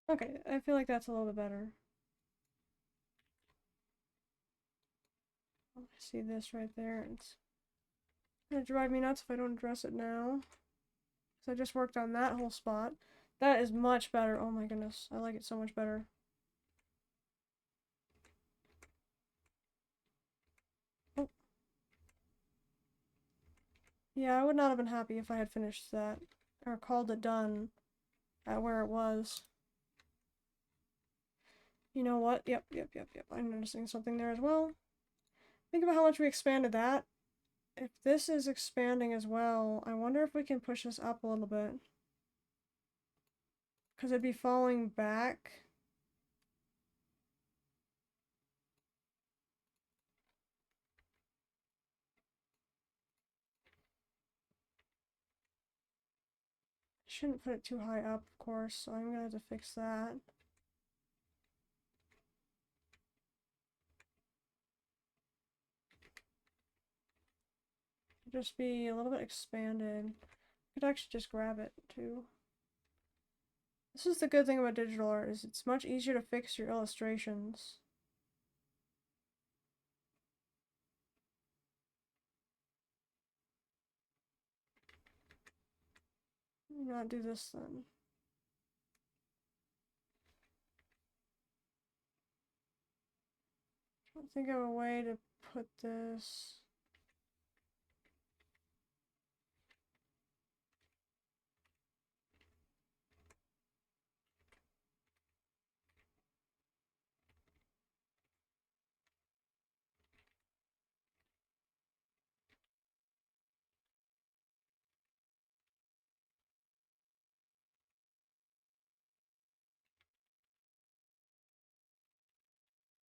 Okay, I feel like that's a little bit better. I see this right there. It's gonna drive me nuts if I don't address it now. So I just worked on that whole spot. That is much better. Oh my goodness. I like it so much better. Oh. Yeah, I would not have been happy if I had finished that. Or called it done at where it was. You know what? Yep. I'm noticing something there as well. Think about how much we expanded that. If this is expanding as well, I wonder if we can push this up a little bit. because it'd be falling back. Shouldn't put it too high up, of course, so I'm gonna have to fix that. Just be a little bit expanded. Could actually just grab it too. This is the good thing about digital art, is it's much easier to fix your illustrations. Not do this then. I think of a way to put this.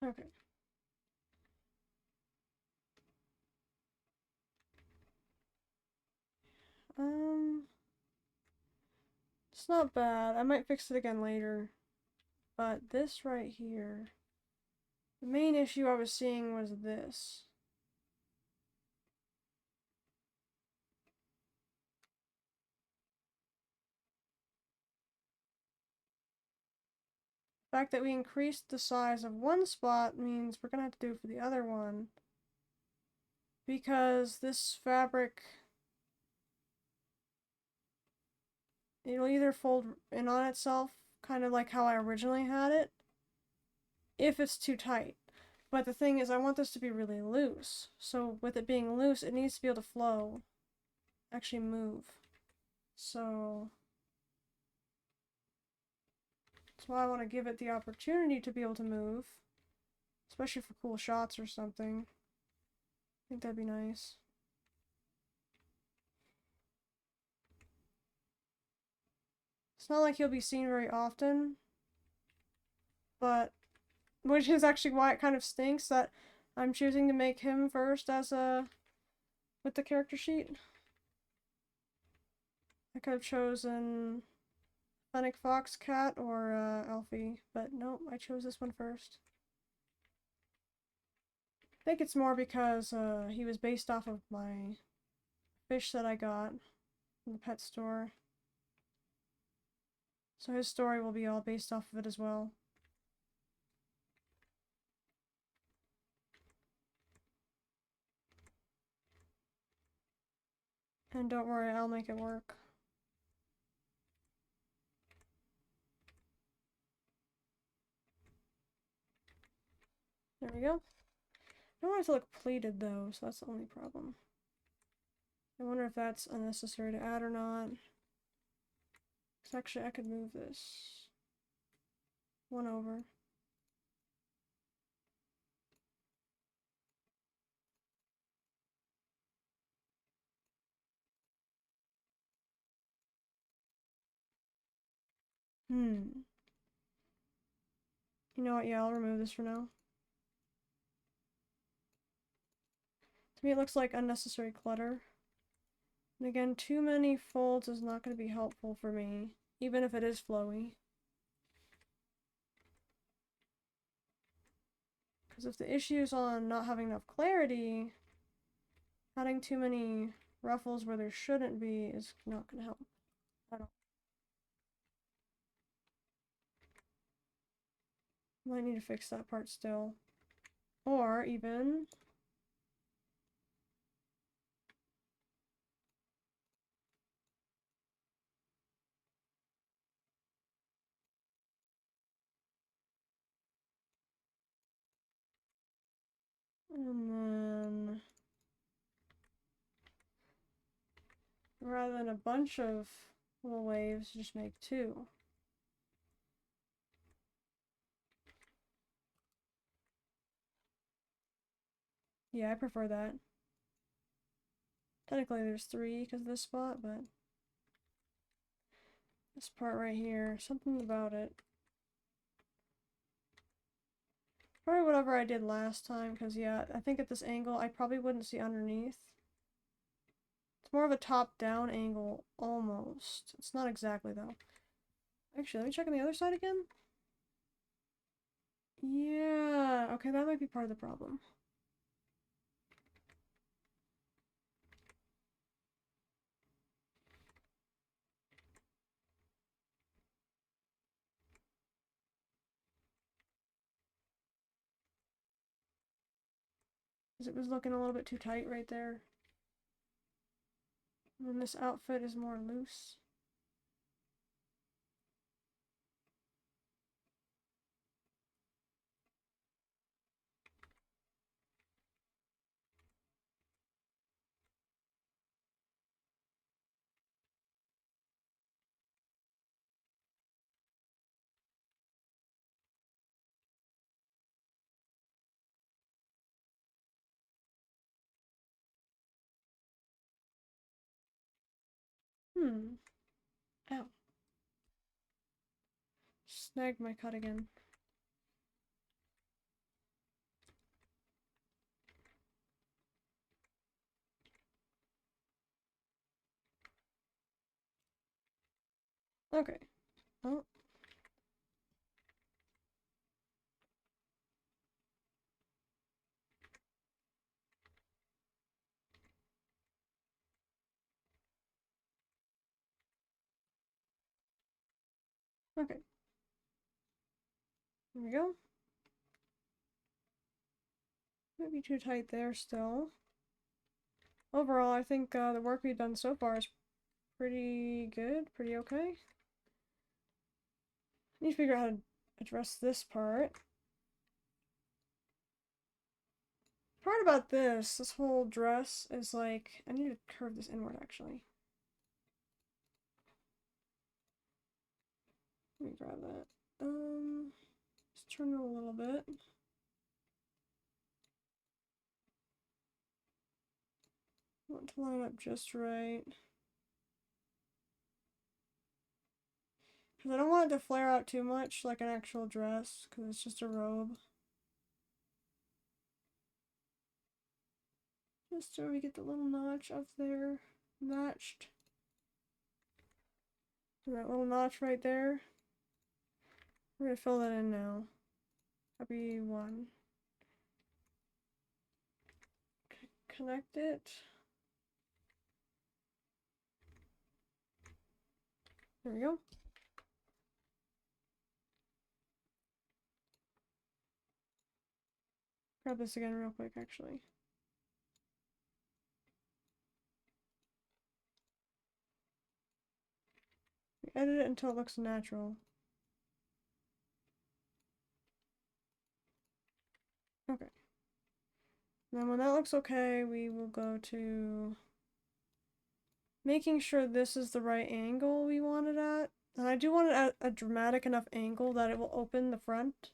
Okay. It's not bad. I might fix it again later. But this right here, the main issue I was seeing was this. The fact that we increased the size of one spot means we're gonna have to do it for the other one. Because this fabric, it'll either fold in on itself, kind of like how I originally had it, if it's too tight. But the thing is, I want this to be really loose. So with it being loose, it needs to be able to flow. Actually move. So that's why I want to give it the opportunity to be able to move. Especially for cool shots or something. I think that'd be nice. It's not like he'll be seen very often. But, which is actually why it kind of stinks that I'm choosing to make him first as a, with the character sheet. I could have chosen Fennec Fox Cat or Alfie, but no, I chose this one first. I think it's more because he was based off of my fish that I got from the pet store. So his story will be all based off of it as well. And don't worry, I'll make it work. There we go. I don't want it to look pleated though, so that's the only problem. I wonder if that's unnecessary to add or not. Because actually I could move this one over. You know what, yeah, I'll remove this for now. To me it looks like unnecessary clutter. And again, too many folds is not going to be helpful for me, even if it is flowy. Because if the issue's on not having enough clarity, adding too many ruffles where there shouldn't be is not going to help at all. Might need to fix that part still. Or even... And then... rather than a bunch of little waves, just make two. Yeah, I prefer that. Technically there's three because of this spot, but This part right here, something about it. Probably whatever I did last time, because yeah, I think at this angle I probably wouldn't see underneath. It's more of a top-down angle, almost. It's not exactly, though. Actually, let me check on the other side again. Yeah, okay, that might be part of the problem. Because it was looking a little bit too tight right there. And this outfit is more loose. Ow. Snagged my cut again. Okay. Oh. Okay. There we go. Might be too tight there still. Overall, I think the work we've done so far is pretty good, pretty okay. I need to figure out how to address this part. Part about this whole dress is like, I need to curve this inward actually. Let me grab that. Just turn it a little bit. I want to line up just right. Because I don't want it to flare out too much like an actual dress, because it's just a robe. Just so we get the little notch up there matched. And that little notch right there. We're going to fill that in now. Copy one. Connect it. There we go. Grab this again real quick, actually. Edit it until it looks natural. Okay. Then when that looks okay, we will go to making sure this is the right angle we want it at. And I do want it at a dramatic enough angle that it will open the front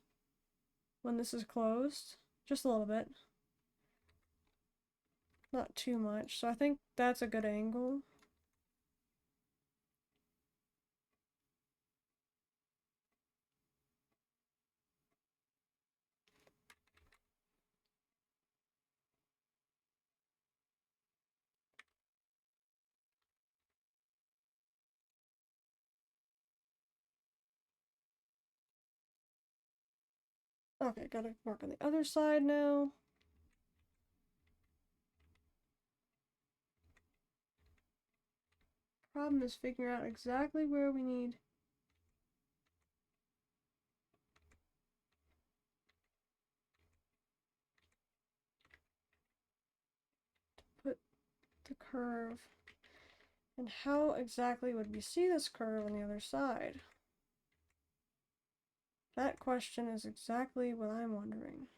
when this is closed. Just a little bit. Not too much. So I think that's a good angle. Okay, gotta mark on the other side now. Problem is figuring out exactly where we need to put the curve. And how exactly would we see this curve on the other side? That question is exactly what I'm wondering.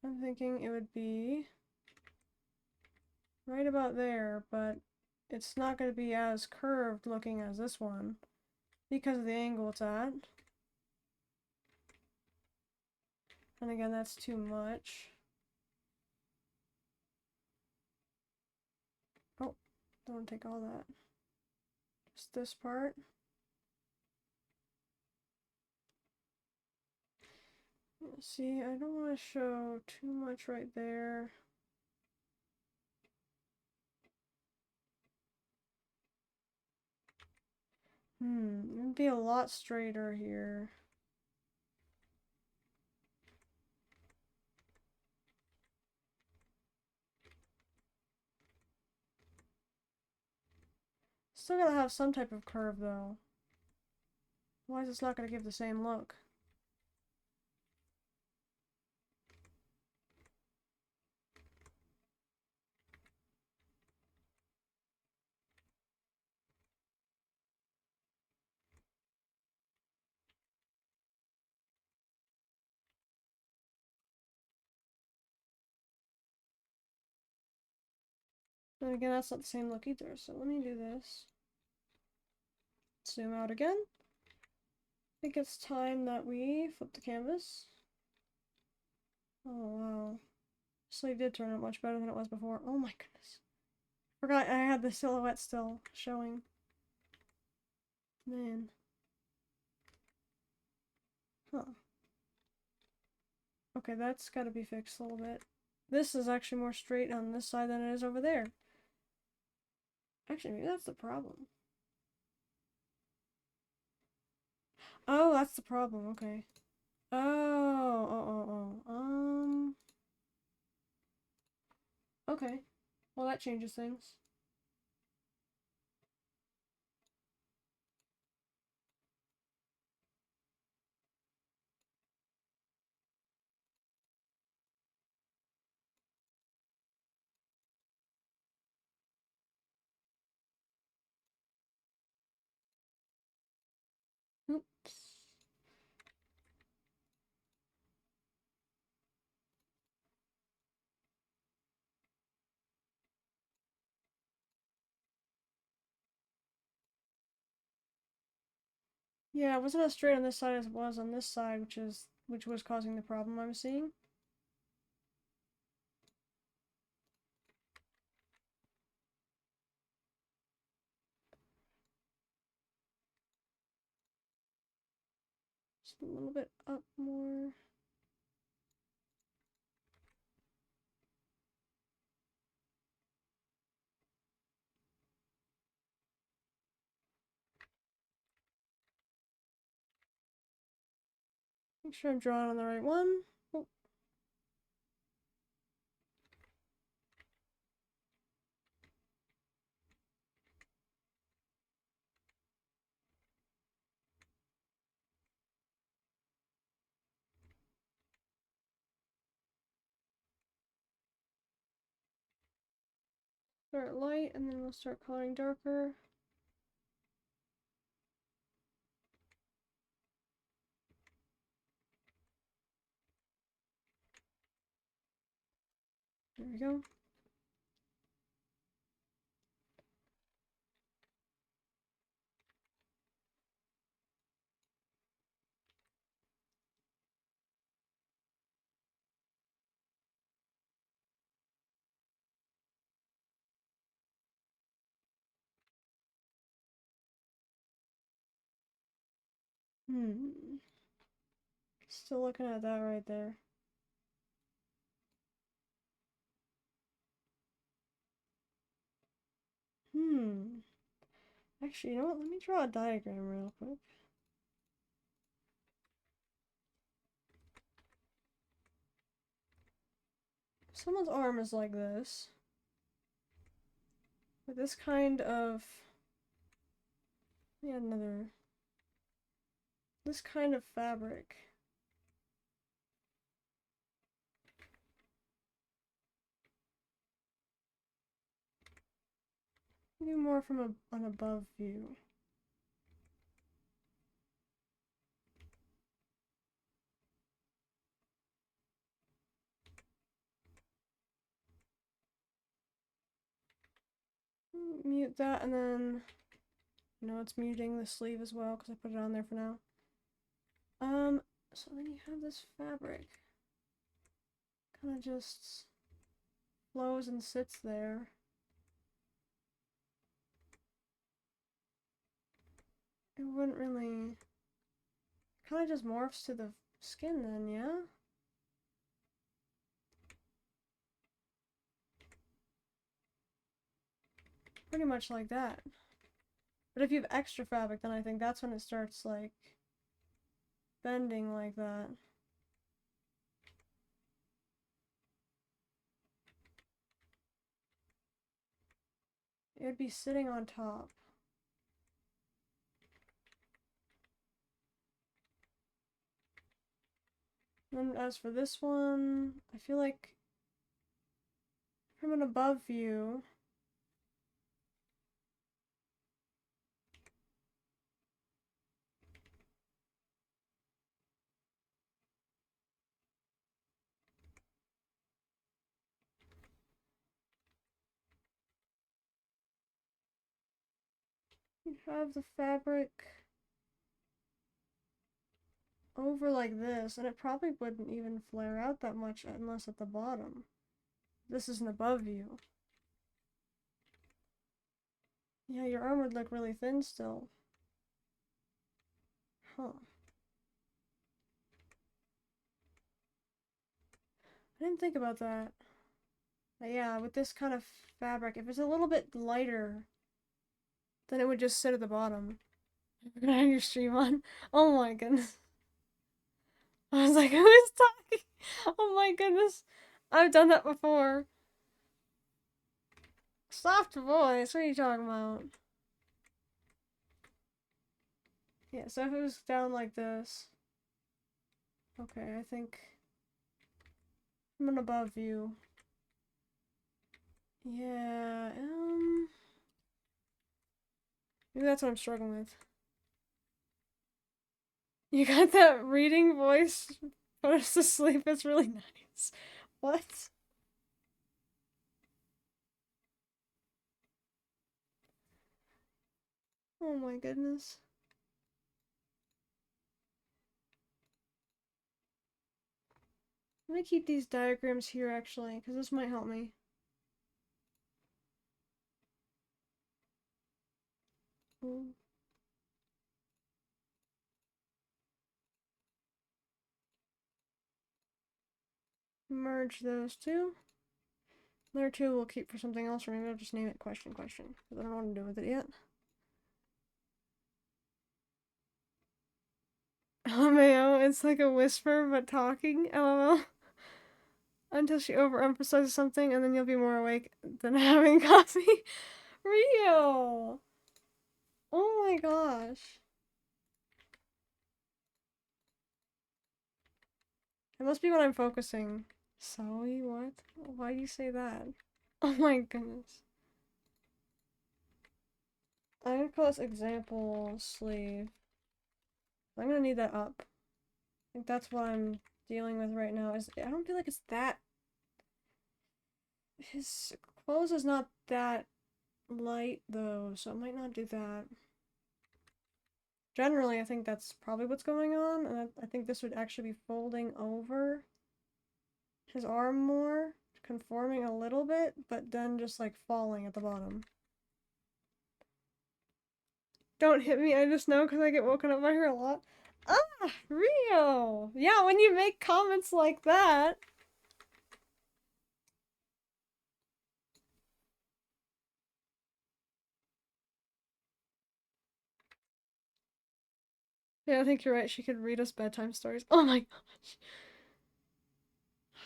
I'm thinking it would be right about there, but it's not going to be as curved looking as this one because of the angle it's at. And again, that's too much. Oh, don't take all that. Just this part. See, I don't want to show too much right there. It'd be a lot straighter here. Still gotta have some type of curve though. Otherwise it's not gonna give the same look. Then again, that's not the same look either, so let me do this. Zoom out again. I think it's time that we flip the canvas. Oh wow. Sleeve did turn out much better than it was before. Oh my goodness. Forgot I had the silhouette still showing. Man. Huh. Okay, that's gotta be fixed a little bit. This is actually more straight on this side than it is over there. Actually, maybe that's the problem. Oh, that's the problem, okay. Oh. Okay. Well, that changes things. Oops. Yeah, it wasn't as straight on this side as it was on this side, which was causing the problem I was seeing. Just a little bit up more. Make sure I'm drawing on the right one. Oh. Start light, and then we'll start coloring darker. There we go. Still looking at that right there. Actually, you know what? Let me draw a diagram real quick. Someone's arm is like this. With this kind of... Yeah, another... This kind of fabric. Do more from an above view. Mute that, and then... it's muting the sleeve as well, because I put it on there for now. So then you have this fabric. Kind of just flows and sits there. it wouldn't really... Kind of just morphs to the skin then, yeah? Pretty much like that. But if you have extra fabric, then I think that's when it starts, like, bending like that. It would be sitting on top. And then as for this one, I feel like from an above view, you have the fabric over like this, and it probably wouldn't even flare out that much unless at the bottom. This is an above view. Yeah, your arm would look really thin still. Huh. I didn't think about that. But yeah, with this kind of fabric, if it's a little bit lighter, then it would just sit at the bottom. Can I have your stream on? Oh my goodness. I was like, who is talking? Oh my goodness. I've done that before. Soft voice, what are you talking about? Yeah, so if it was down like this. Okay, I think from an above view. Yeah, maybe that's what I'm struggling with. You got that reading voice put us to sleep. It's really nice. What? Oh my goodness. Let me keep these diagrams here actually, because this might help me. Ooh. Merge those two. There two we'll keep for something else, or maybe I'll just name it question, because I don't know what to do with it yet. LMAO, it's like a whisper but talking, LOL. Until she overemphasizes something and then you'll be more awake than having coffee. Rio! Oh my gosh. It must be when I'm focusing. Sorry, what? Why do you say that? Oh my goodness. I'm gonna call this example sleeve. I'm gonna need that up. I think that's what I'm dealing with right now. I don't feel like it's that... His clothes is not that light though, so it might not do that. Generally, I think that's probably what's going on, and I think this would actually be folding over his arm more, conforming a little bit, but then just like falling at the bottom. Don't hit me, I just know because I get woken up by her a lot. Ah, Rio! Yeah, when you make comments like that. Yeah, I think you're right. She could read us bedtime stories. Oh my gosh.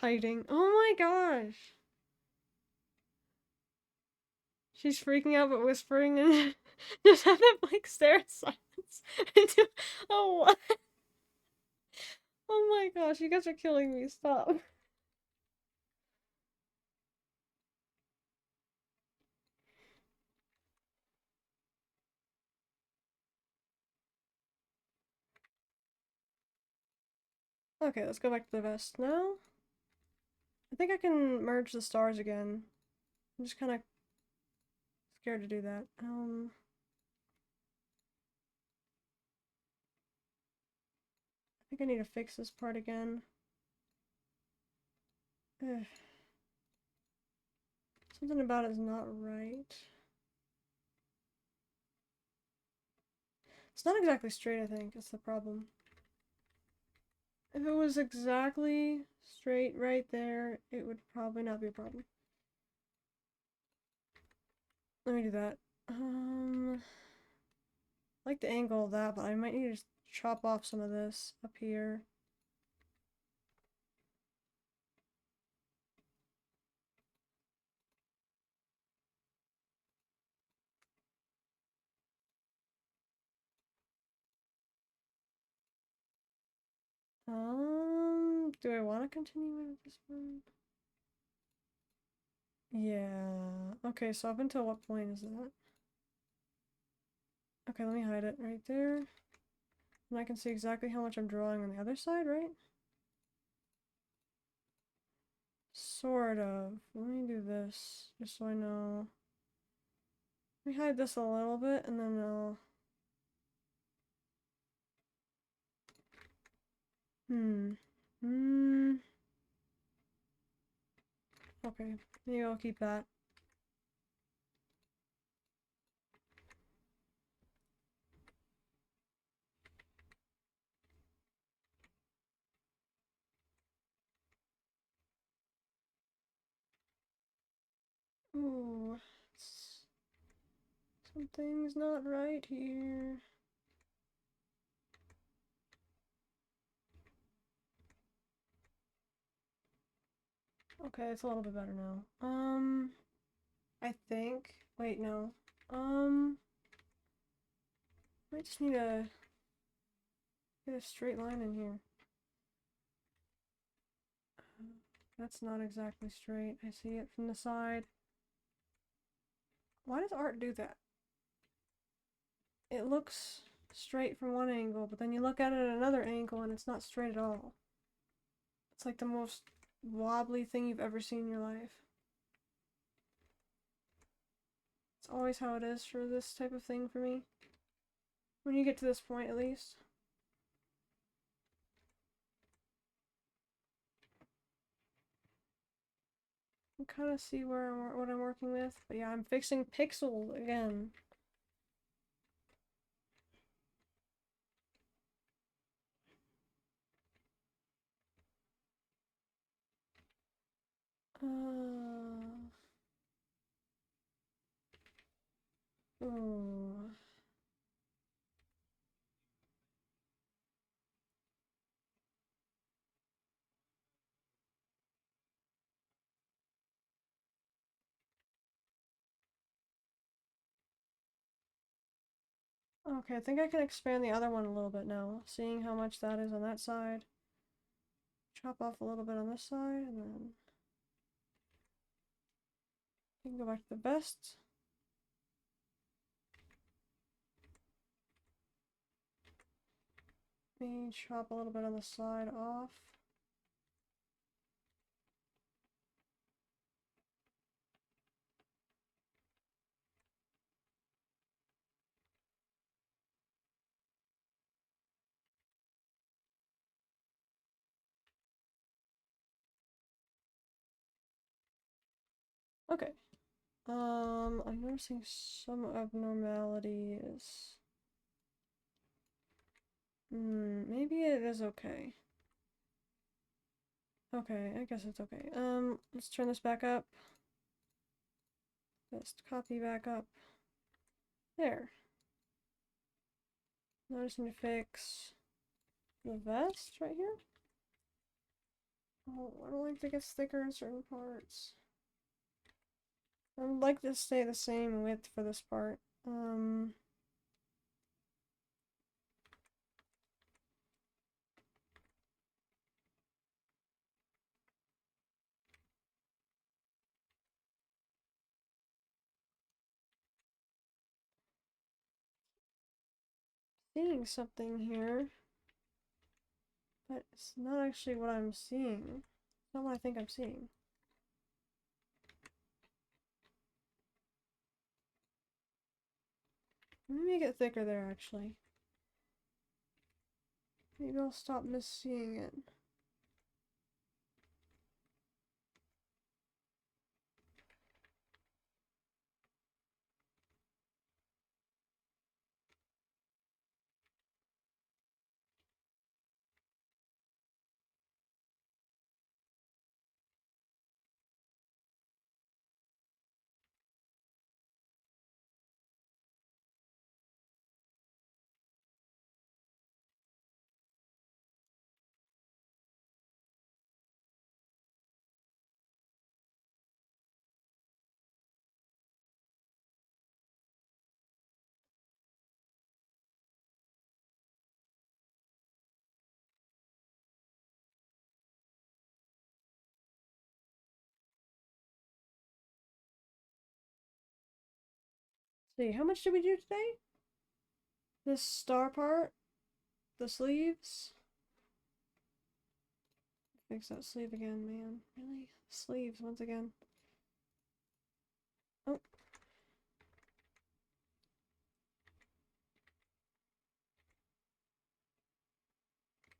Hiding. Oh my gosh. She's freaking out but whispering and just have that blank stare in silence. Into oh, oh my gosh, you guys are killing me. Stop. Okay, let's go back to the vest now. I think I can merge the stars again. I'm just kind of scared to do that. I think I need to fix this part again. Ugh. Something about it is not right. It's not exactly straight, I think. That's the problem. If it was exactly straight right there, it would probably not be a problem. Let me do that. I like the angle of that, but I might need to chop off some of this up here. Do I want to continue with this one? Yeah. Okay, so up until what point is that? Okay, let me hide it right there. And I can see exactly how much I'm drawing on the other side, right? Sort of. Let me do this, just so I know. Let me hide this a little bit, and then I'll... Okay, maybe I'll keep that. Ooh, something's not right here. Okay, it's a little bit better now. I think. Wait, no. I just need to get a straight line in here. That's not exactly straight. I see it from the side. Why does art do that? It looks straight from one angle, but then you look at it at another angle and it's not straight at all. It's like the most wobbly thing you've ever seen in your life. It's always how it is for this type of thing for me. When you get to this point, at least. You kind of see what I'm working with, but yeah, I'm fixing pixels again. Oh. Okay, I think I can expand the other one a little bit now, seeing how much that is on that side. Chop off a little bit on this side, and then you can go back to the best. Maybe chop a little bit on the side off. Okay. I'm noticing some abnormalities. Maybe it is okay. Okay, I guess it's okay. Let's turn this back up. Just copy back up. There. Now I just need to fix the vest right here. Oh, I don't like that it gets thicker in certain parts. I would like to stay the same width for this part. Seeing something here, but it's not actually what I'm seeing. It's not what I think I'm seeing. Let me make it thicker there, actually. Maybe I'll stop misseeing it. See, how much did we do today? This star part, the sleeves. Fix that sleeve again, man. Really? Sleeves once again. Oh.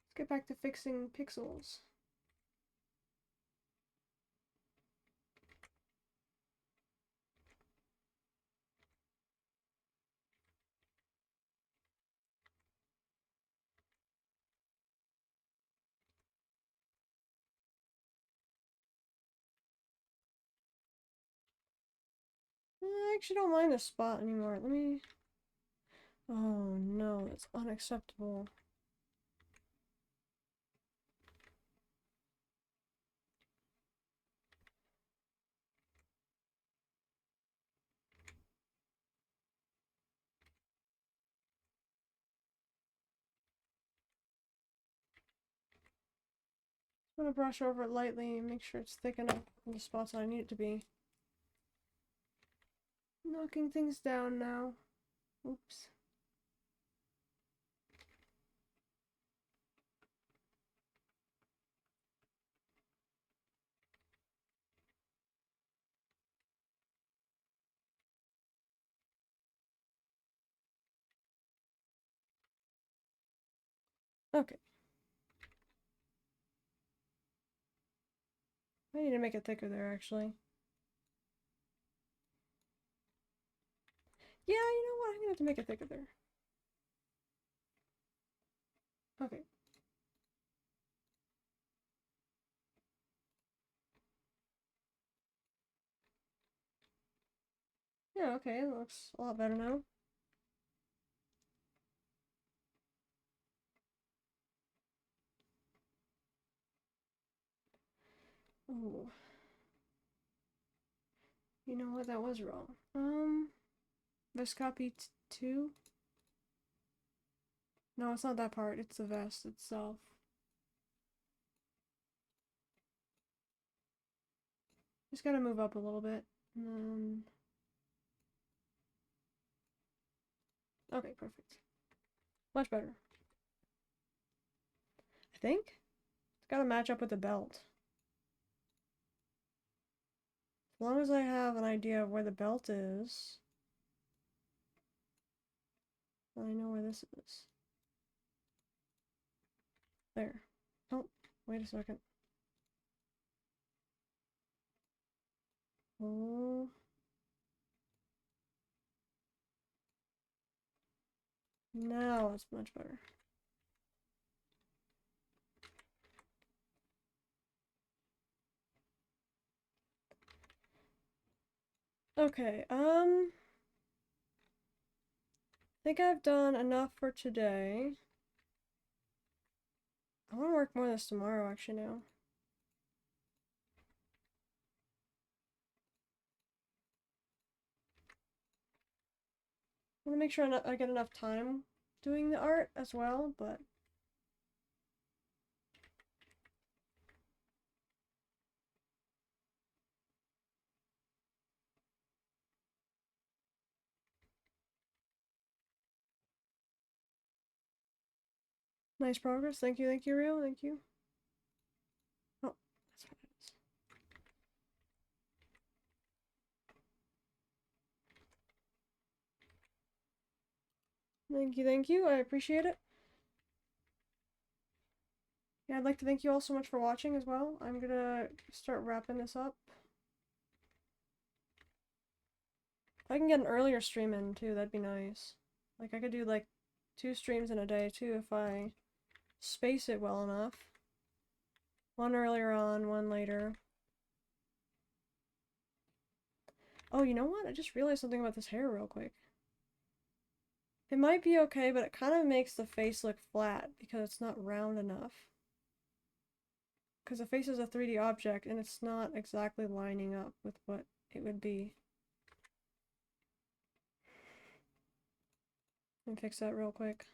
Let's get back to fixing pixels. I actually don't mind this spot anymore. Let me... Oh no, that's unacceptable. I'm gonna brush over it lightly and make sure it's thick enough in the spots that I need it to be. Knocking things down now. Oops. Okay. I need to make it thicker there, actually. Yeah, you know what? I'm gonna have to make it thicker there. Okay. Yeah, okay, it looks a lot better now. Ooh. You know what? That was wrong. Let's copy 2. No, it's not that part. It's the vest itself. Just gotta move up a little bit. And then... Okay, perfect. Much better. I think? It's gotta match up with the belt. As long as I have an idea of where the belt is, I know where this is. There. Oh, wait a second. Oh. Now it's much better. Okay, I think I've done enough for today. I want to work more of this tomorrow, actually, now. I want to make sure I get enough time doing the art as well, but... Nice progress. Thank you, Rio. Thank you. Oh, that's what it is. Thank you. I appreciate it. Yeah, I'd like to thank you all so much for watching as well. I'm gonna start wrapping this up. If I can get an earlier stream in too, that'd be nice. Like, I could do like 2 streams in a day too if I space it well enough. One earlier on, one later. Oh, you know what? I just realized something about this hair real quick. It might be okay, but it kind of makes the face look flat because it's not round enough. Because the face is a 3D object and it's not exactly lining up with what it would be. Let me fix that real quick.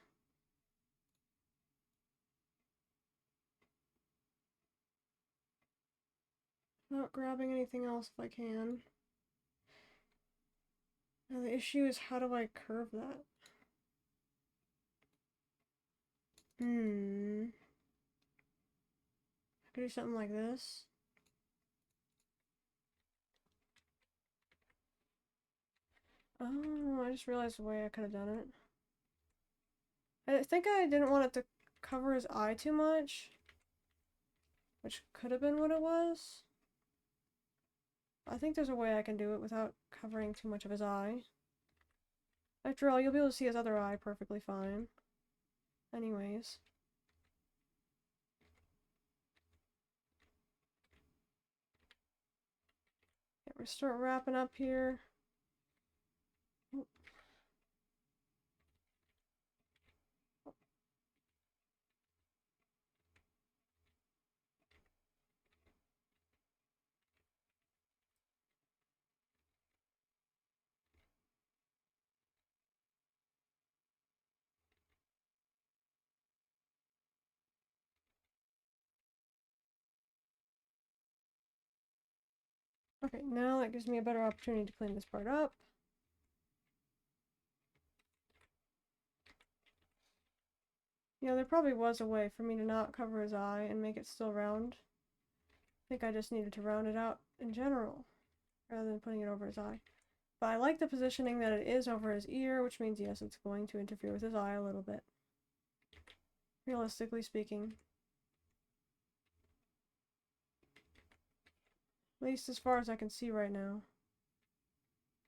Not grabbing anything else if I can. Now the issue is, how do I curve that? I could do something like this. Oh, I just realized the way I could have done it. I think I didn't want it to cover his eye too much, which could have been what it was. I think there's a way I can do it without covering too much of his eye. After all, you'll be able to see his other eye perfectly fine. Anyways. Yeah, we'll start wrapping up here. Okay, now that gives me a better opportunity to clean this part up. Yeah, there probably was a way for me to not cover his eye and make it still round. I think I just needed to round it out in general, rather than putting it over his eye. But I like the positioning that it is over his ear, which means, yes, it's going to interfere with his eye a little bit. Realistically speaking. At least as far as I can see right now.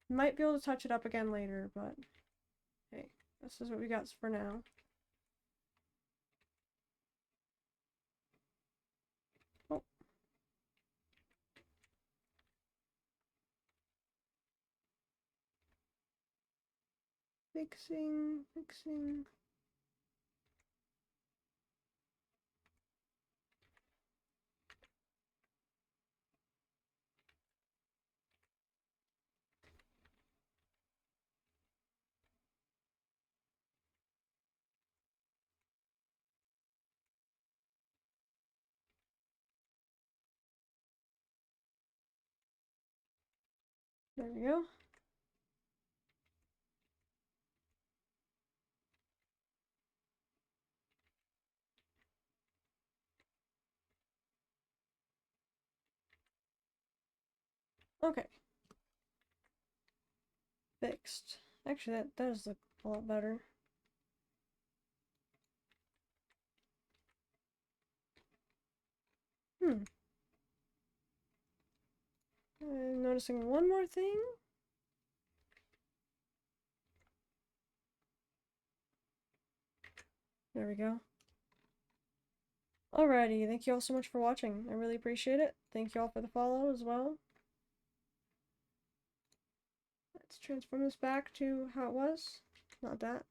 Might be able to touch it up again later, but hey, this is what we got for now. Oh. Fixing. There we go. Okay. Fixed. Actually, that does look a lot better. I'm noticing one more thing. There we go. Alrighty, thank you all so much for watching. I really appreciate it. Thank you all for the follow as well. Let's transform this back to how it was. Not that.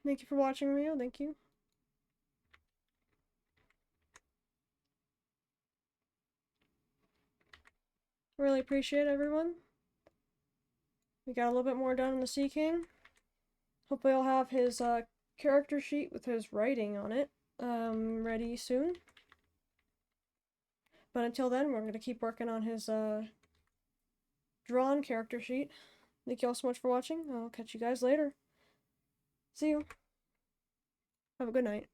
Thank you for watching, Rio. Thank you. Really appreciate it, everyone. We got a little bit more done in the Sea King. Hopefully I'll have his character sheet with his writing on it ready soon. But until then, we're going to keep working on his drawn character sheet. Thank you all so much for watching. I'll catch you guys later. See you. Have a good night.